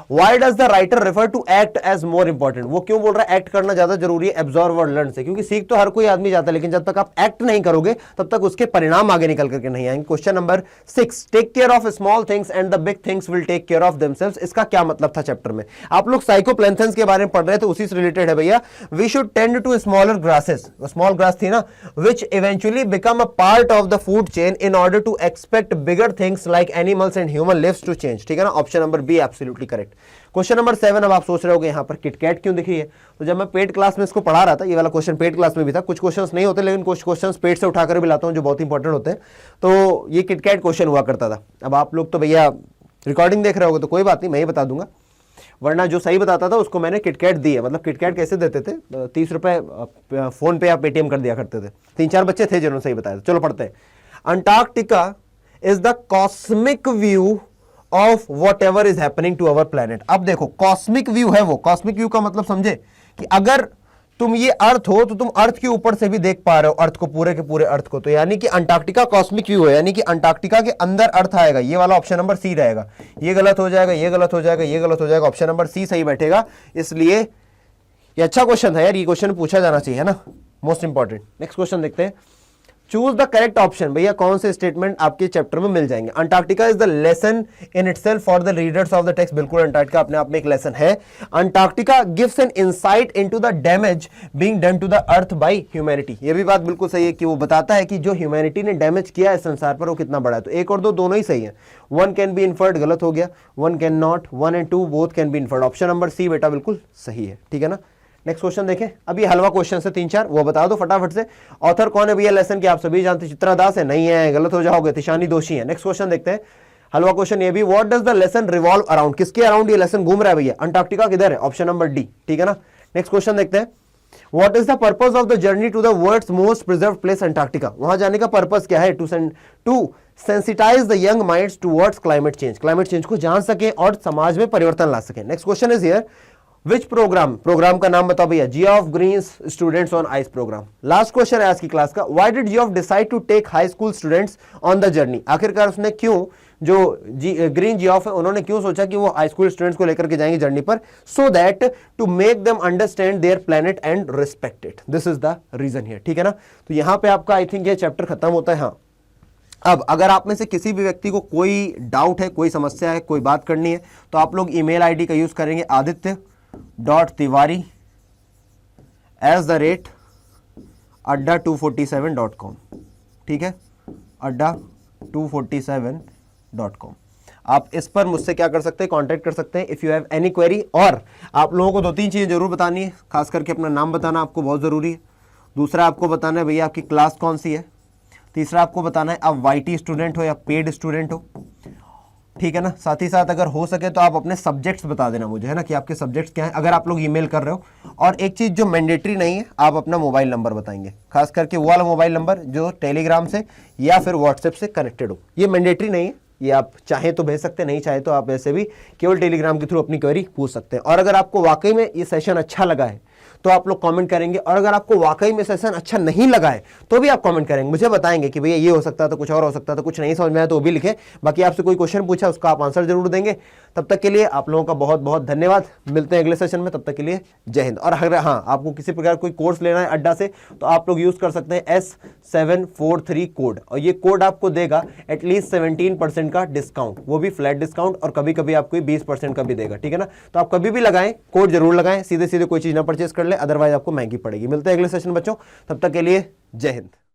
Why does the writer refer to act as more important? वो क्यों बोल रहा है एक्ट करना ज्यादा जरूरी है एब्जॉर्व और लर्न से, क्योंकि सीख तो हर कोई आदमी जाता है, लेकिन जब तक आप एक्ट नहीं करोगे तब तक उसके परिणाम आगे निकल करके नहीं आएंगे। Question number 6, take care of small things and the big things will take care of themselves. इसका क्या मतलब था चैप्टर में, आप लोग साइकोप्लैंथन्स के बारे में पढ़ रहे थे, उसी से रिलेटेड है भैया। We should tend to smaller grasses, small grass थी ना, which eventually become a part of the food chain in order to expect bigger things like animals and human lives to change. ठीक है ना, option number B absolutely correct. Question number 7, अब आप सोच रहे होगे यहाँ पर किटकैट क्यों दिख रही है, तो जब मैं पेड क्लास में इसको पढ़ा रहा था, ये वाला क्वेश्चन पेड क्लास में भी था, कुछ क्वेश्चंस नहीं होते लेकिन कुछ क्वेश्चंस पेड से उठाकर भी लाता हूँ जो बहुत इंपॉर्टेंट होते हैं, तो ये किटकैट क्वेश्चन हुआ करता था। अब आप लोग तो भैया रिकॉर्डिंग देख रहे होगे तो कोई बात नहीं, मैं ही बता दूंगा, वरना जो सही बताता था उसको मैंने किटकैट दी है। मतलब किटकैट कैसे देते थे, 30 रुपए फोन पे या पेटीएम कर दिया करते थे। 3-4 बच्चे थे जिन्होंने सही बताया। चलो पढ़ते हैं। Antarctica is the cosmic view of whatever is happening to our planet. अब देखो कॉस्मिक व्यू है वो, कॉस्मिक व्यू का मतलब समझे कि अगर तुम ये अर्थ हो तो तुम अर्थ के ऊपर से भी देख पा रहे हो अर्थ को, पूरे के पूरे अर्थ को, तो यानी कि अंटार्कटिका कॉस्मिक व्यू है, यानी कि अंटार्कटिका के अंदर अर्थ आएगा। ये वाला ऑप्शन नंबर सी रहेगा, ये गलत हो जाएगा, ये गलत हो जाएगा, ये गलत हो जाएगा, ऑप्शन नंबर सी सही बैठेगा। इसलिए ये अच्छा क्वेश्चन था यार, ये क्वेश्चन पूछा जाना चाहिए ना, मोस्ट इंपॉर्टेंट। नेक्स्ट क्वेश्चन देखते हैं, चूज द करेक्ट ऑप्शन। भैया कौन से स्टेटमेंट आपके चैप्टर में मिल जाएंगे। Antarctica is the lesson in itself for the readers of the text, बिल्कुल अंटार्कटिका अपने आप में एक लेसन है। Antarctica gives an insight into the damage being done to the earth by humanity, ये भी बात बिल्कुल सही है कि वो बताता है कि जो ह्यूमैनिटी ने डैमेज किया है संसार पर वो कितना बड़ा है। तो एक और दो दोनों ही सही है। 1 कैन बी इन्फर्ड गलत हो गया, 1 can not, 1 and 2 both can be inferred. Option number C बेटा बिल्कुल सही है। ठीक है ना, नेक्स्ट क्वेश्चन देखें, अभी हलवा क्वेश्चन से 3-4 वो बता दो फटाफट से। ऑथर कौन है भैया लेसन की, आप सभी जानते, चित्रा दास है, नहीं है, गलत हो जाओगे, तिशानी दोषी है। नेक्स्ट क्वेश्चन देखते हैं, हलवा क्वेश्चन ये भी, what does the lesson revolve around, किसके अराउंड ये लेसन घूम रहा है भैया, अंटार्कटिका किधर है, ऑप्शन नंबर डी, ठीक है ना। नेक्स्ट क्वेश्चन देखते हैं, what is the purpose of the journey to the world's most preserved place Antarctica, वहां जाने का पर्पस क्या है, to sensitise the young minds towards climate change को जान सके और समाज में परिवर्तन ला सके। Next question is here, which programme का नाम बताओ भैया, Geoff Green's students on ice programme. Last question है आज की क्लास का, why did Geoff decide to take high school students on the journey, आखिरकार उसने क्यों, जो ग्रीन जियोफ है उन्होंने क्यों सोचा कि वो हाई स्कूल स्टूडेंट्स को लेकर के जाएंगे जर्नी पर, so that to make them understand their planet and respect it, this is the reason here, ठीक है ना। तो यहां पे आपका आई थिंक ये चैप्टर खत्म होता है। हाँ, अब अगर आप में से किसी भी व्यक्ति को कोई डाउट है, कोई समस्या है, कोई बात करनी है, तो आप लोग ईमेल आईडी का यूज करेंगे aditya.tiwari@adda247.com, ठीक है, adda247.com। आप इस पर मुझसे क्या कर सकते हैं, कांटेक्ट कर सकते हैं if you have any query. और आप लोगों को 2-3 चीजें जरूर बतानी है, खास करके अपना नाम बताना आपको बहुत जरूरी है। दूसरा आपको बताना है भैया आपकी क्लास कौन सी है। तीसरा आपको बताना है आप वाईटी स्टूडेंट हो या पेड स्टूडेंट हो, ठीक है ना। साथ ही साथ अगर हो सके तो आप अपने सब्जेक्ट्स बता देना मुझे, है ना, कि आपके सब्जेक्ट्स क्या हैं अगर आप लोग ईमेल कर रहे हो। और एक चीज जो मैंडेटरी नहीं है, आप अपना मोबाइल नंबर बताएंगे, खास करके वो वाला मोबाइल नंबर जो टेलीग्राम से या फिर व्हाट्सएप से कनेक्टेड हो। ये मैंडेटरी नहीं है, ये आप चाहे तो भेज सकते हैं, नहीं चाहे तो आप ऐसे भी केवल टेलीग्राम के थ्रू अपनी क्वेरी पूछ सकते हैं। और अगर आपको वाकई में ये सेशन अच्छा लगा है तो आप लोग कमेंट करेंगे, और अगर आपको वाकई में सेशन अच्छा नहीं लगा है तो भी आप कमेंट करेंगे, मुझे बताएंगे कि भैया ये हो सकता था, कुछ और हो सकता था, कुछ नहीं समझ में आया तो वो भी लिखें। बाकी आपसे कोई क्वेश्चन पूछा उसका आप आंसर जरूर देंगे। तब तक के लिए आप लोगों का बहुत बहुत धन्यवाद, मिलते हैं अगले सेशन में, तब तक के लिए जय हिंद। और अगर हाँ आपको किसी प्रकार कोई कोर्स लेना है अड्डा से तो आप लोग यूज कर सकते हैं S743 कोड, और ये कोड आपको देगा एटलीस्ट 17% का डिस्काउंट, वो भी फ्लैट डिस्काउंट, और कभी कभी आपको 20% का भी देगा, ठीक है ना। तो आप कभी भी लगाएं, कोड जरूर लगाएं, सीधे सीधे कोई चीज ना परचेस कर ले, अदरवाइज आपको महंगी पड़ेगी। मिलते हैं अगले सेशन बच्चों, तब तक के लिए जय हिंद।